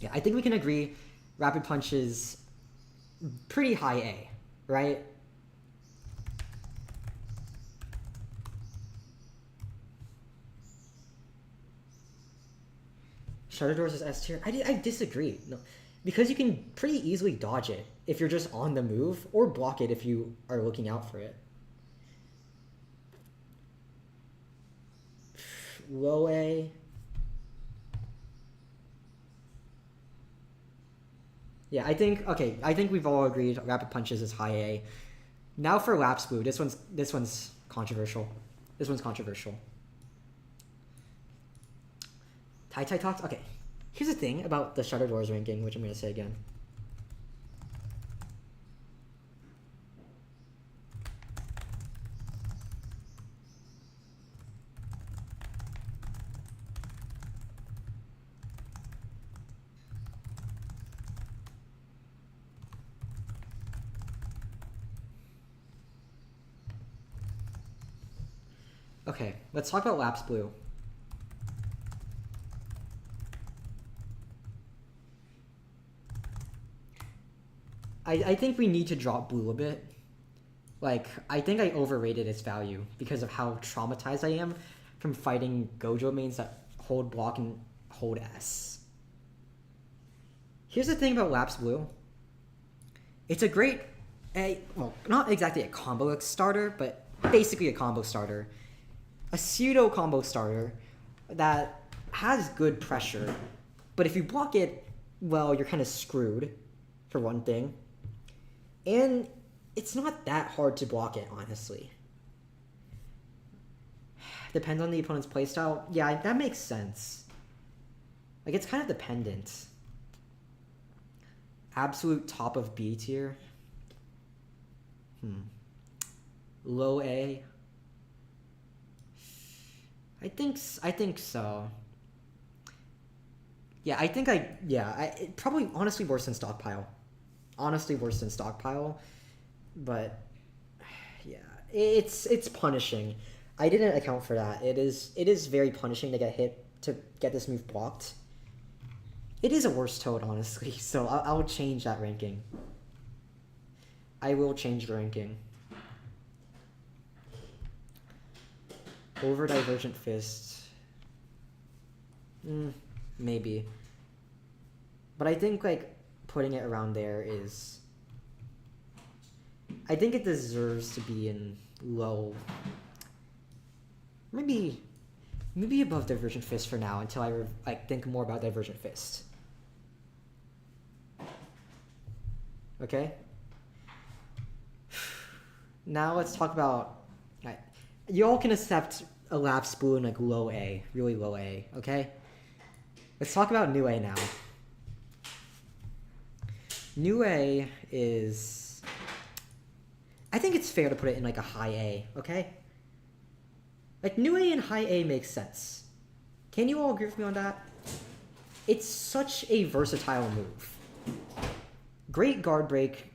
yeah, I think we can agree Rapid Punch is pretty high A, right? Shutter Doors is S tier. I disagree. No, because you can pretty easily dodge it if you're just on the move, or block it if you are looking out for it. Low A. Yeah, I think we've all agreed Rapid Punches is high A. Now for Lapse Blue, this one's controversial. This one's controversial. Tai Talks. Okay, here's the thing about the Shutter Doors ranking, which I'm gonna say again. Okay, let's talk about Lapse Blue. I think we need to drop Blue a bit. Like, I think I overrated its value because of how traumatized I am from fighting Gojo mains that hold block and hold S. Here's the thing about Lapse Blue. It's a great, well, not exactly a combo starter, but basically a combo starter. A pseudo combo starter that has good pressure, but if you block it, well, you're kind of screwed, for one thing. And it's not that hard to block it, honestly. Depends on the opponent's playstyle. Yeah, that makes sense. Like, it's kind of dependent. Absolute top of B tier. Low A. I think so. Yeah, probably honestly worse than Stockpile. Honestly worse than Stockpile. But yeah, it's punishing. I didn't account for that. It is very punishing to get hit, to get this move blocked. It is a worse Toad, honestly, so I'll change that ranking. I will change the ranking. Over Divergent Fist. Maybe. But I think, like, putting it around there is... I think it deserves to be in low... Maybe above Divergent Fist for now until I think more about Divergent Fist. Okay? Now let's talk about... You all can accept a Lapse Blue in like low A, really low A, okay? Let's talk about New A now. New A is... I think it's fair to put it in like a high A, okay? Like, New A and high A makes sense. Can you all agree with me on that? It's such a versatile move. Great guard break.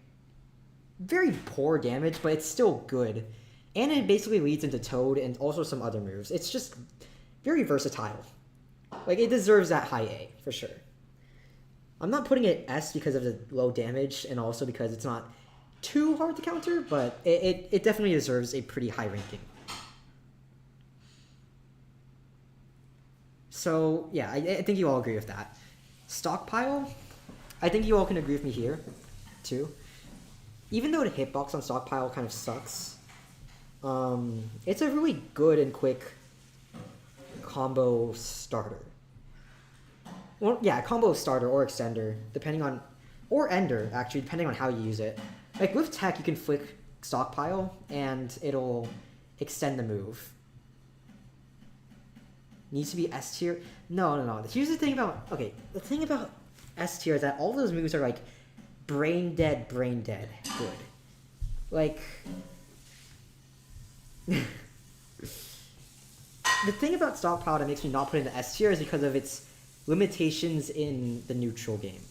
Very poor damage, but it's still good. And it basically leads into Toad and also some other moves. It's just very versatile. Like, it deserves that high A, for sure. I'm not putting it S because of the low damage and also because it's not too hard to counter, but it definitely deserves a pretty high ranking. So, yeah, I think you all agree with that. Stockpile, I think you all can agree with me here, too. Even though the hitbox on Stockpile kind of sucks, it's a really good and quick combo starter. Well, yeah, combo starter or extender, depending on... Or ender, actually, depending on how you use it. Like, with tech, you can flick Stockpile, and it'll extend the move. Needs to be S tier? No. Here's the thing about... Okay, the thing about S tier is that all those moves are, like, brain dead good. Like... The thing about Stockpile that makes me not put it in the S tier is because of its limitations in the neutral game.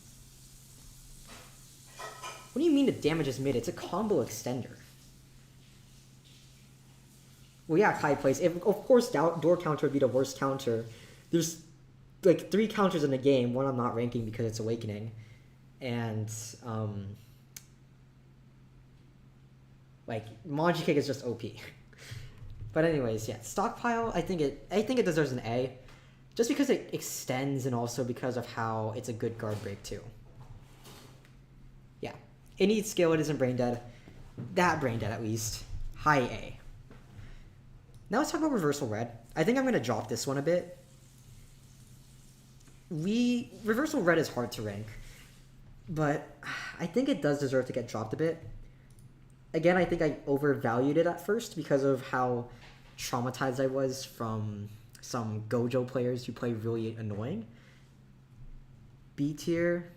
What do you mean the damage is mid? It's a combo extender. Well, yeah, Kai plays. Of course, door counter would be the worst counter. There's like 3 counters in the game. One I'm not ranking because it's Awakening, and like Manji Kick is just OP. But anyways, yeah, Stockpile. I think it deserves an A, just because it extends and also because of how it's a good guard break too. Yeah, it needs skill. It isn't brain dead. That brain dead at least. High A. Now let's talk about Reversal Red. I think I'm going to drop this one a bit. Reversal Red is hard to rank, but I think it does deserve to get dropped a bit. Again, I think I overvalued it at first because of how traumatized I was from some Gojo players who play really annoying. B tier.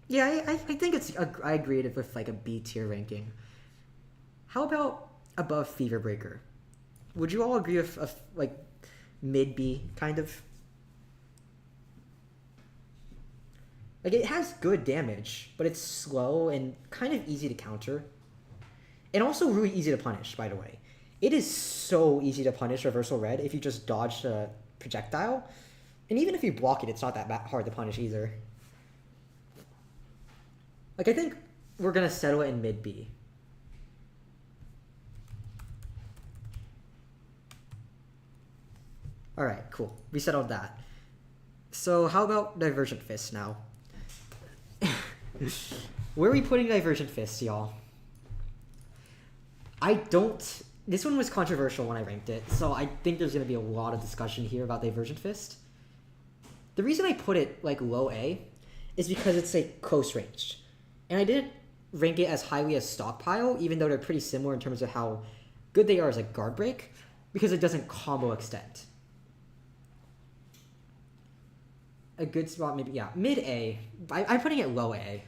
Yeah, I think I agreed with like a B tier ranking. How about above Fever Breaker? Would you all agree with like mid B kind of? Like, it has good damage, but it's slow and kind of easy to counter. And also really easy to punish, by the way. It is so easy to punish Reversal Red if you just dodge the projectile. And even if you block it, it's not that hard to punish either. Like, I think we're going to settle it in mid B. Alright, cool. We settled that. So how about Divergent Fist now? Where are we putting Divergent Fist, y'all? This one was controversial when I ranked it, so I think there's going to be a lot of discussion here about Divergent Fist. The reason I put it like low A is because it's like close ranged. And I didn't rank it as highly as Stockpile, even though they're pretty similar in terms of how good they are as a guard break, because it doesn't combo extend. A good spot, maybe, yeah, mid A. I'm putting it low A.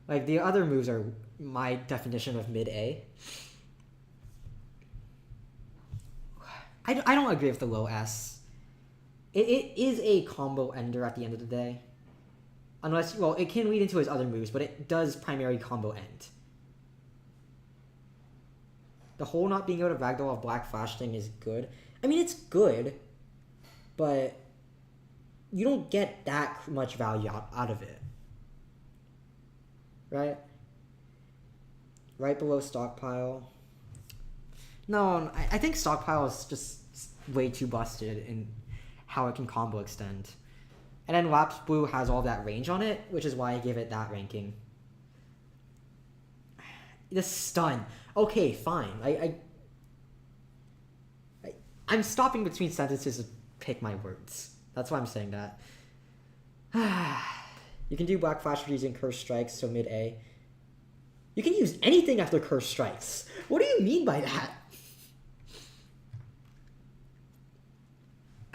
Like, the other moves are my definition of mid A. I don't agree with the low S. It is a combo ender at the end of the day. Unless, well, it can lead into his other moves, but it does primarily combo end. The whole not being able to ragdoll off Black Flash thing is good. I mean, it's good, but you don't get that much value out of it. Right? Right below Stockpile. No, I think Stockpile is just way too busted in how it can combo extend. And then Lapse Blue has all that range on it, which is why I give it that ranking. The stun. Okay, fine. I'm stopping between sentences to pick my words. That's why I'm saying that. You can do Black Flash using Curse Strikes, so mid-A. You can use anything after Curse Strikes. What do you mean by that?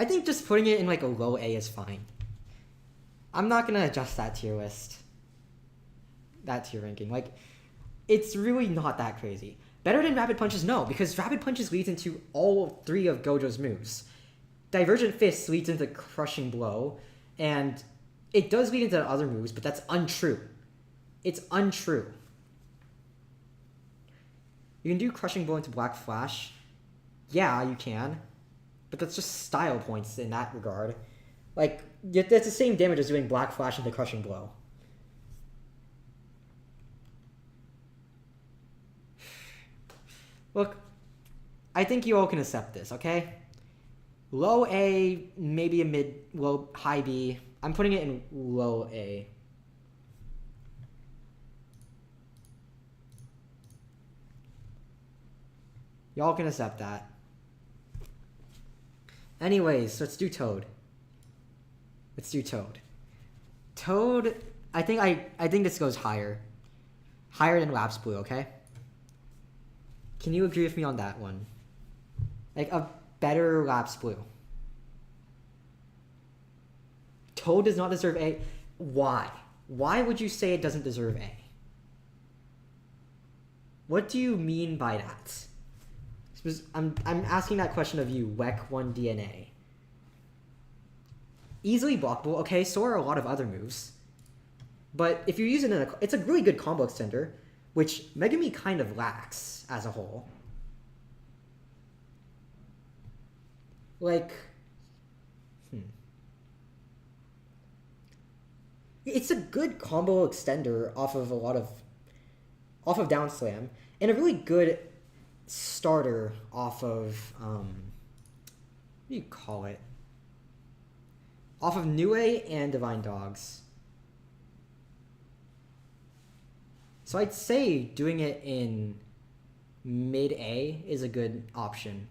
I think just putting it in like a low A is fine. I'm not gonna adjust that tier list. That tier ranking. Like, it's really not that crazy. Better than Rapid Punches? No, because Rapid Punches leads into all three of Gojo's moves. Divergent Fist leads into Crushing Blow, and it does lead into other moves, but that's untrue. It's untrue. You can do Crushing Blow into Black Flash. Yeah, you can. But that's just style points in that regard. Like, that's the same damage as doing Black Flash into Crushing Blow. Look, I think you all can accept this, okay? Low A, maybe a high B. I'm putting it in low A. Y'all can accept that. Anyways, let's do Toad. Let's do Toad. Toad, I think this goes higher. Higher than Lapse Blue, okay? Can you agree with me on that one? Like a better Lapse Blue. Toad does not deserve A. Why? Why would you say it doesn't deserve A? What do you mean by that? I'm asking that question of you, WEC1 DNA. Easily blockable, okay, so are a lot of other moves. But if you're using it, it's a really good combo extender, which Megami kind of lacks as a whole. Like, it's a good combo extender off of Down Slam, and a really good starter off of what do you call it? Off of Nue and Divine Dogs. So I'd say doing it in mid A is a good option.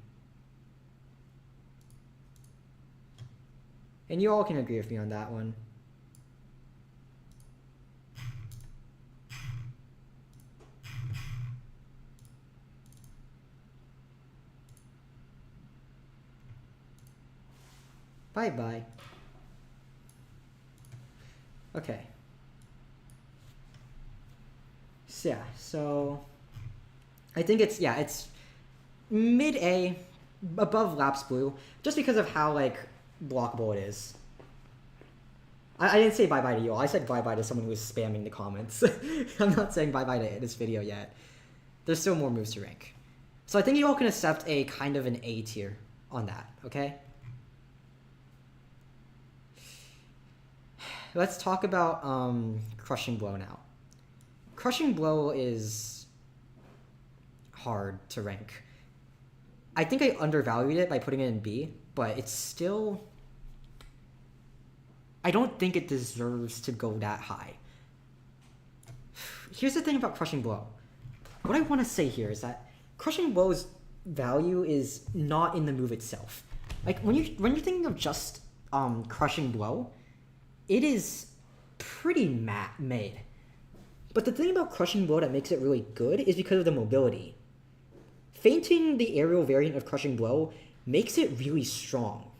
And you all can agree with me on that one. Bye-bye. Okay. So, yeah, so I think it's mid-A, above Lapse Blue, just because of how, like, blockable it is. I didn't say bye-bye to you all. I said bye-bye to someone who was spamming the comments. I'm not saying bye-bye to this video yet. There's still more moves to rank. So I think you all can accept a kind of an A tier on that, okay? Let's talk about Crushing Blow now. Crushing Blow is hard to rank. I think I undervalued it by putting it in B, but it's still... I don't think it deserves to go that high. Here's the thing about Crushing Blow. What I want to say here is that Crushing Blow's value is not in the move itself. Like, when you're thinking of just Crushing Blow, it is pretty mid. But the thing about Crushing Blow that makes it really good is because of the mobility. Fainting the aerial variant of Crushing Blow makes it really strong.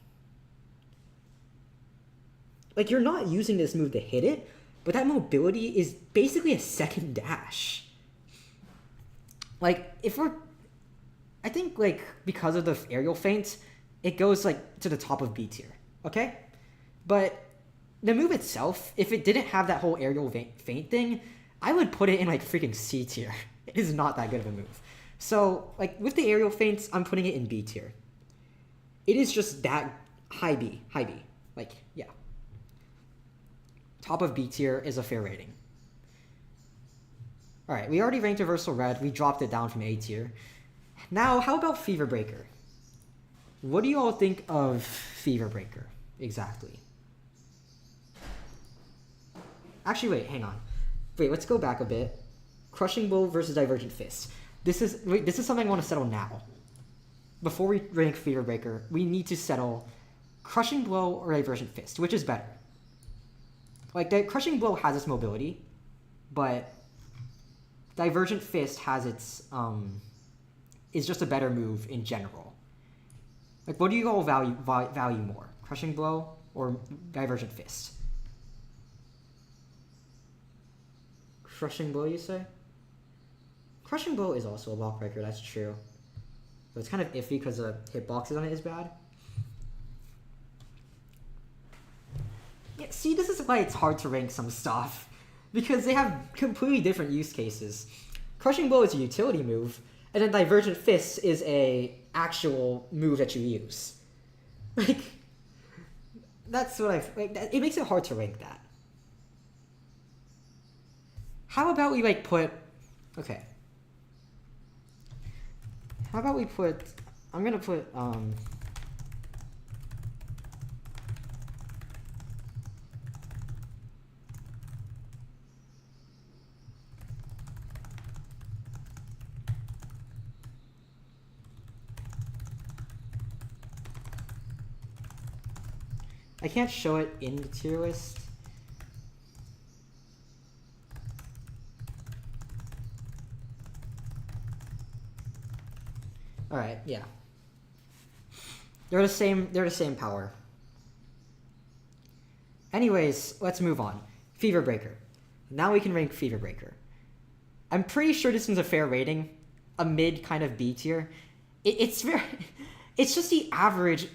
Like, you're not using this move to hit it, but that mobility is basically a second dash. Like, I think, like, because of the aerial feint, it goes, like, to the top of B tier, okay? But the move itself, if it didn't have that whole aerial feint thing, I would put it in, like, freaking C tier. It is not that good of a move. So, like, with the aerial feints, I'm putting it in B tier. It is just that high B. Like, yeah. Top of B tier is a fair rating. Alright, we already ranked Reversal Red. We dropped it down from A tier. Now, how about Fever Breaker? What do you all think of Fever Breaker exactly? Actually, wait, hang on. Wait, let's go back a bit. Crushing Blow versus Divergent Fist. This is something I want to settle now. Before we rank Fever Breaker, we need to settle Crushing Blow or Divergent Fist, which is better. Like, the Crushing Blow has its mobility, but Divergent Fist has its, is just a better move in general. Like, what do you all value more? Crushing Blow or Divergent Fist? Crushing Blow, you say? Crushing Blow is also a block breaker, that's true. But it's kind of iffy because the hitboxes on it is bad. Yeah, see, this is why it's hard to rank some stuff. Because they have completely different use cases. Crushing Blow is a utility move, and then Divergent Fist is a actual move that you use. Like, that's what it makes it hard to rank that. How about we, like, put... Okay. How about we put... I'm gonna put, I can't show it in the tier list. Alright, yeah. They're the same power. Anyways, let's move on. Fever Breaker. Now we can rank Fever Breaker. I'm pretty sure this is a fair rating. A mid kind of B tier. It's just the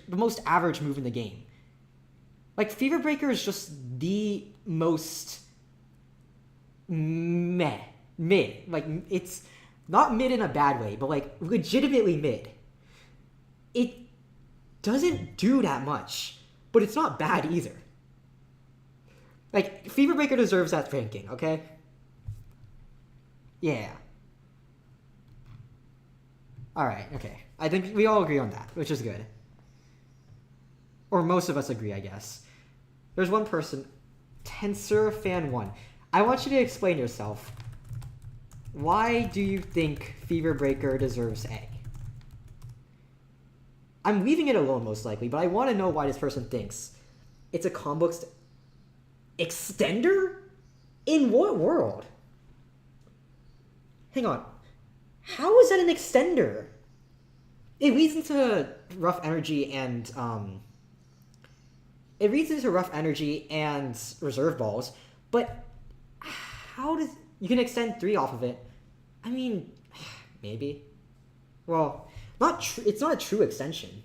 most average move in the game. Like, Fever Breaker is just the most mid. Like, it's not mid in a bad way, but, like, legitimately mid. It doesn't do that much, but it's not bad either. Like, Fever Breaker deserves that ranking, okay? Yeah. Alright, okay. I think we all agree on that, which is good. Or most of us agree, I guess. There's one person, Tensor Fan 1. I want you to explain yourself. Why do you think Fever Breaker deserves A? I'm leaving it alone most likely, but I want to know why this person thinks it's a combo extender? In what world? Hang on. How is that an extender? It leads into rough energy and reserve balls, but how does you can extend 3 off of it? I mean, maybe. Well, it's not a true extension.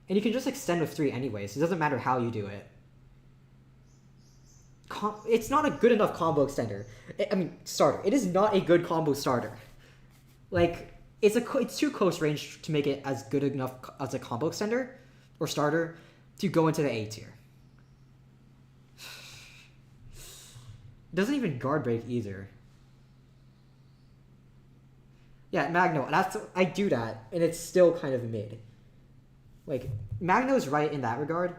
And you can just extend with 3 anyways. It doesn't matter how you do it. It's not a good enough combo extender. Starter. It is not a good combo starter. Like, it's too close range to make it as good enough as a combo extender or starter to go into the A tier. It doesn't even guard break either. Yeah, Magno. I do that, and it's still kind of mid. Like, Magno's right in that regard,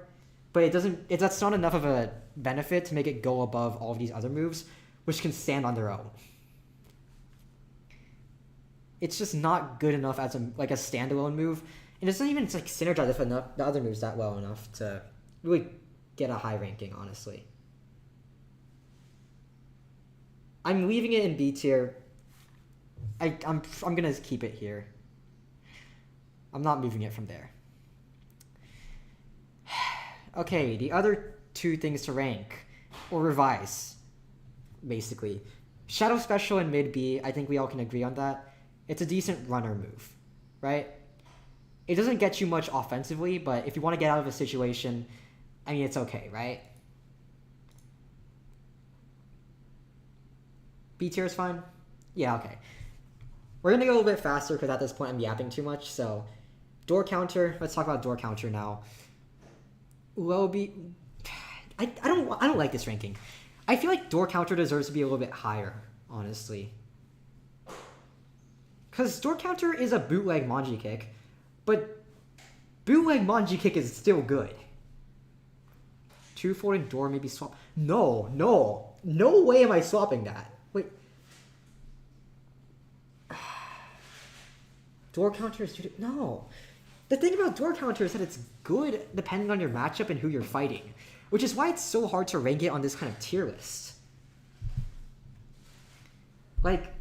but that's not enough of a benefit to make it go above all of these other moves, which can stand on their own. It's just not good enough as a standalone move, and it doesn't even synergize with the other moves that well enough to really get a high ranking, honestly. I'm leaving it in B tier. I'm gonna keep it here. I'm not moving it from there. Okay, the other two things to rank or revise, basically. Shadow Special in mid B, I think we all can agree on that. It's a decent runner move, right? It doesn't get you much offensively, but if you want to get out of a situation, I mean, it's okay, right? B tier is fine? Yeah, okay. We're going to go a little bit faster because at this point I'm yapping too much, so... Door counter, let's talk about door counter now. Low B... I don't like this ranking. I feel like door counter deserves to be a little bit higher, honestly. Because door counter is a bootleg Manji kick, but bootleg Manji kick is still good. 2-4 and door maybe swap. No way am I swapping that. Wait. Door counter is... No. The thing about door counter is that it's good depending on your matchup and who you're fighting, which is why it's so hard to rank it on this kind of tier list. Like,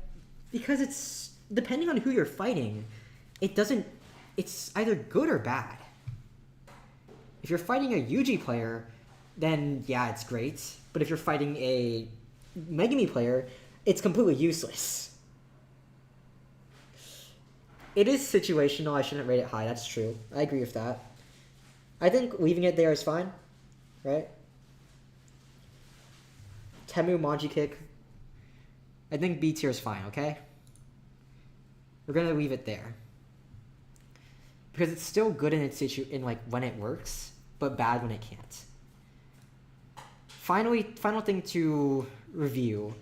because it's... Depending on who you're fighting, it's either good or bad. If you're fighting a Yuji player, then yeah, it's great. But if you're fighting a Megami player, it's completely useless. It is situational. I shouldn't rate it high. That's true. I agree with that. I think leaving it there is fine, right? Temu Manji kick. I think B tier is fine, okay? We're gonna leave it there. Because it's still good in its when it works, but bad when it can't. Final thing to review,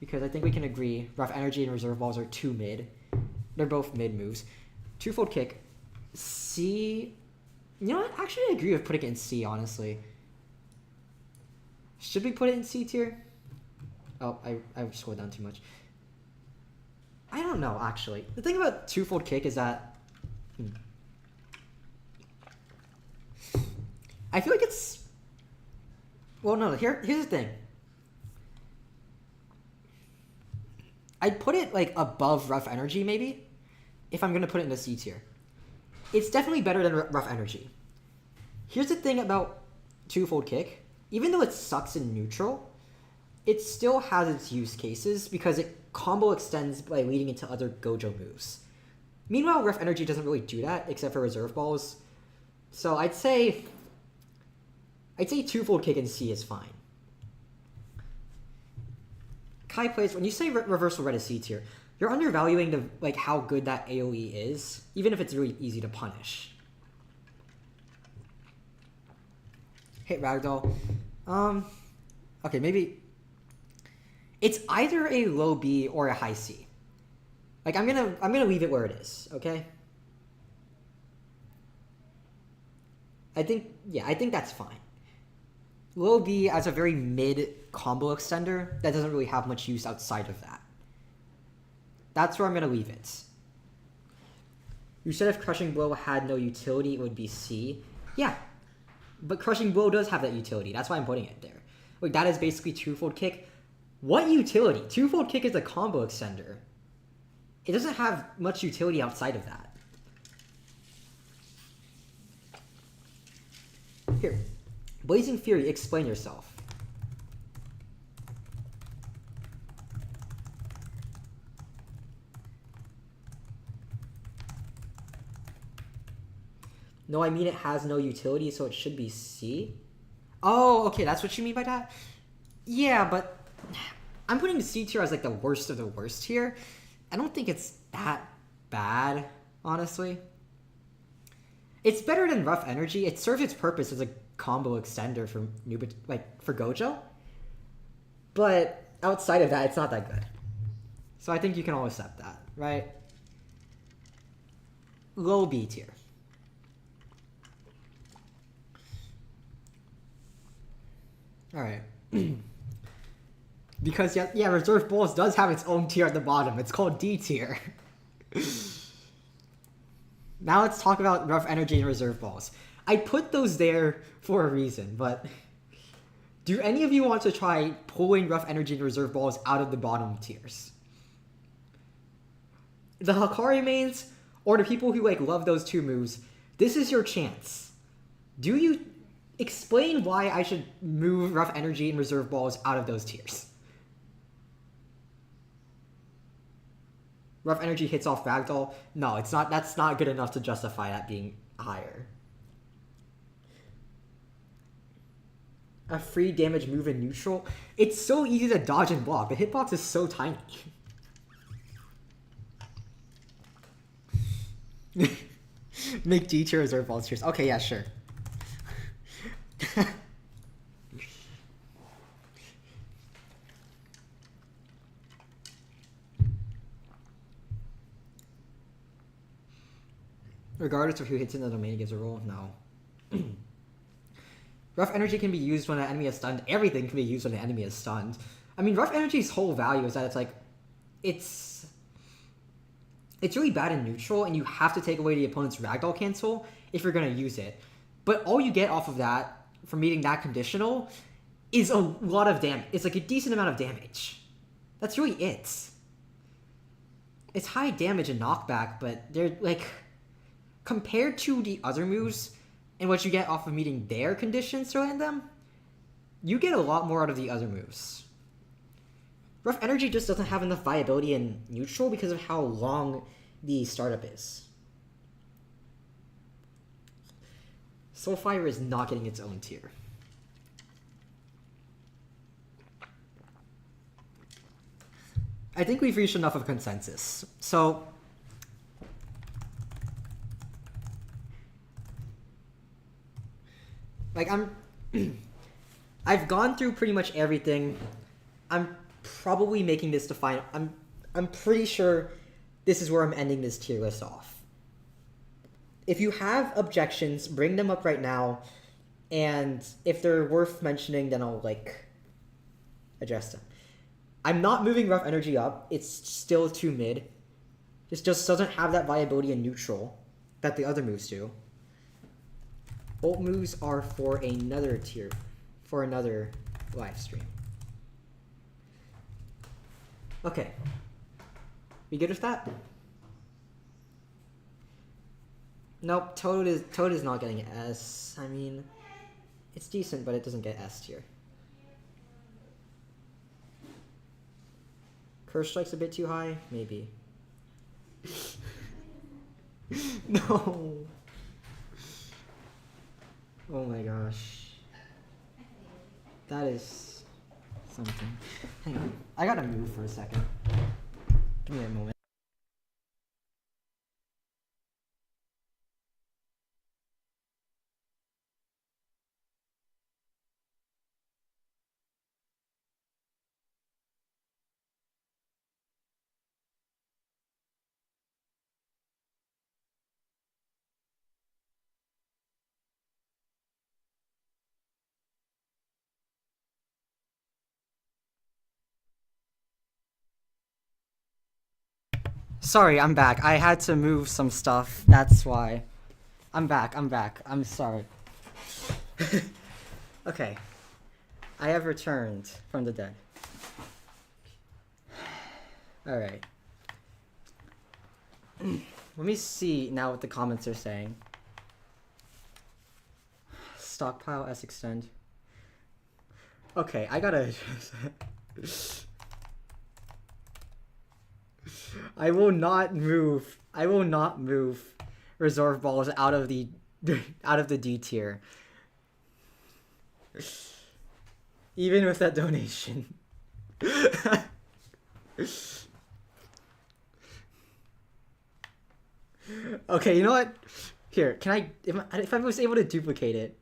because I think we can agree, Rough Energy and Reserve Balls are too mid. They're both mid moves. Twofold kick, C. You know what? Actually, I agree with putting it in C, honestly. Should we put it in C tier? Oh, I scrolled down too much. I don't know, actually. The thing about twofold kick is that... I feel like it's... Well, no, here's the thing. I'd put it, above Rough Energy, maybe, if I'm going to put it in the C tier. It's definitely better than Rough Energy. Here's the thing about twofold kick. Even though it sucks in neutral, it still has its use cases because it combo extends by leading into other Gojo moves. Meanwhile, Rough Energy doesn't really do that, except for Reserve Balls. So I'd say twofold kick in C is fine. Kai plays, when you say reversal red is C tier, you're undervaluing how good that AoE is, even if it's really easy to punish. Hit Ragdoll. Okay, maybe... It's either a low B or a high C. I'm gonna leave it where it is, okay? I think that's fine. Low B as a very mid combo extender that doesn't really have much use outside of that. That's where I'm gonna leave it. You said if Crushing Blow had no utility, it would be C. Yeah, but Crushing Blow does have that utility. That's why I'm putting it there. Wait, that is basically twofold kick. What utility? Twofold kick is a combo extender. It doesn't have much utility outside of that. Here. Blazing Fury, explain yourself. No, I mean it has no utility, so it should be C. Oh, okay, that's what you mean by that? Yeah, but I'm putting the C tier as the worst of the worst here. I don't think it's that bad, honestly. It's better than Rough Energy. It serves its purpose as a combo extender for for Gojo. But outside of that, it's not that good. So I think you can all accept that, right? Low B tier. Alright. Because, yeah, Reserve Balls does have its own tier at the bottom. It's called D tier. Now let's talk about Rough Energy and Reserve Balls. I put those there for a reason, but do any of you want to try pulling Rough Energy and Reserve Balls out of the bottom tiers? The Hikari mains, or the people who like love those two moves, this is your chance. Do you explain why I should move Rough Energy and Reserve Balls out of those tiers? Rough Energy hits off Ragdoll. No, it's not. That's not good enough to justify that being higher. A free damage move in neutral. It's so easy to dodge and block. The hitbox is so tiny. Make D tier Reserve Balls tiers. Okay, yeah, sure. Regardless of who hits in the domain gives a roll? No. Rough Energy can be used when an enemy is stunned. Everything can be used when an enemy is stunned. I mean, Rough Energy's whole value is that it's like... It's really bad in neutral, and you have to take away the opponent's Ragdoll cancel if you're going to use it. But all you get off of that, from meeting that conditional, is a lot of damage. It's like a decent amount of damage. That's really it. It's high damage and knockback, but they're like... Compared to the other moves and what you get off of meeting their conditions to land them, you get a lot more out of the other moves. Rough Energy just doesn't have enough viability in neutral because of how long the startup is. Soulfire is not getting its own tier. I think we've reached enough of consensus. So... Like, I've gone through pretty much everything. I'm probably making this the final... I'm pretty sure this is where I'm ending this tier list off. If you have objections, bring them up right now. And if they're worth mentioning, then I'll, like, address them. I'm not moving Rough Energy up. It's still too mid. This just doesn't have that viability in neutral that the other moves do. Ult moves are for another tier, for another live stream. Okay. We good with that? Nope, Toad is not getting S. I mean, it's decent, but it doesn't get S tier. Curse Strike's a bit too high? Maybe. No. Oh my gosh. That is something. Hang on. I gotta move for a second. Give me a moment. Sorry, I'm back. I had to move some stuff. That's why. I'm back. I'm sorry. Okay. I have returned from the dead. Alright. Let me see now what the comments are saying. Stockpile S extend. Okay, I gotta... I will not move Reserve Balls out of the D tier. Even with that donation. Okay, you know what? Here, can I if I was able to duplicate it,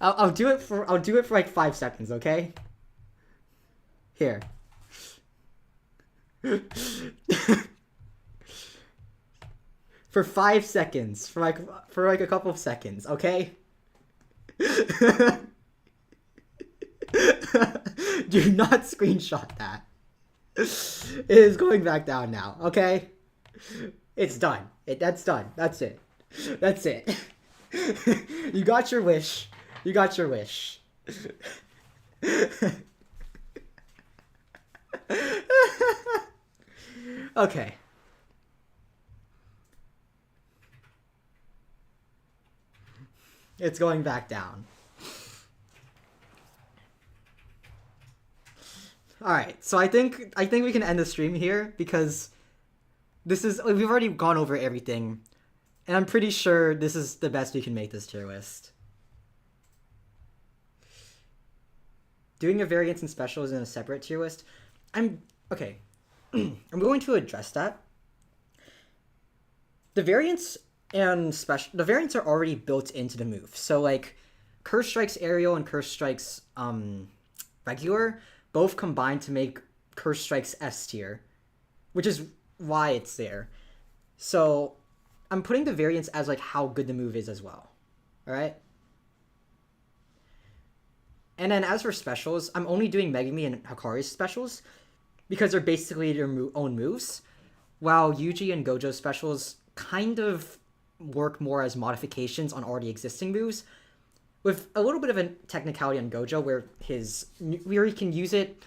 I'll do it for like 5 seconds, okay? Here. for 5 seconds, for like a couple of seconds, okay? Do not screenshot that. It is going back down now, okay? It's done. That's done. That's it. That's it. You got your wish. You got your wish. Okay. It's going back down. Alright, so I think we can end the stream here because we've already gone over everything. And I'm pretty sure this is the best we can make this tier list. Doing a variants and specials in a separate tier list. Okay. I'm going to address that. The variants are already built into the move. So like Curse Strikes Aerial and Curse Strikes regular both combine to make Curse Strikes S tier, which is why it's there. So I'm putting the variants as like how good the move is as well. Alright? And then as for specials, I'm only doing Megumi and Hikari's specials because they're basically their own moves, while Yuji and Gojo's specials kind of work more as modifications on already existing moves, with a little bit of a technicality on Gojo where he can use it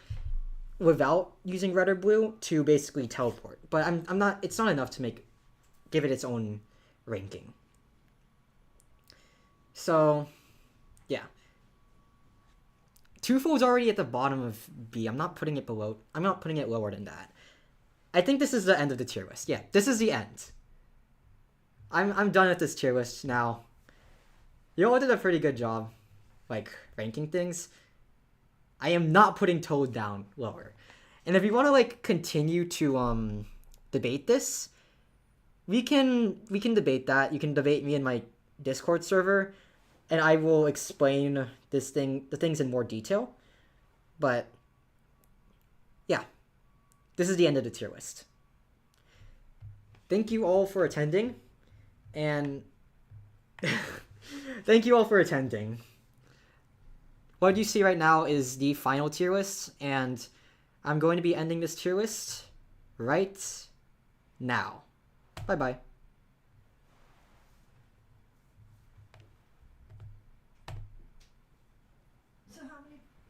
without using red or blue to basically teleport. But it's not enough to give it its own ranking. So, yeah. Twofold's already at the bottom of B. I'm not putting it lower than that. I think this is the end of the tier list. Yeah, this is the end. I'm done with this tier list now. You all did a pretty good job, like, ranking things. I am not putting Toad down lower. And if you want to, like, continue to, debate this, we can debate that. You can debate me in my Discord server, and I will explain the things in more detail. But, yeah. This is the end of the tier list. Thank you all for attending, and... Thank you all for attending. What you see right now is the final tier list, and I'm going to be ending this tier list right now. Bye-bye.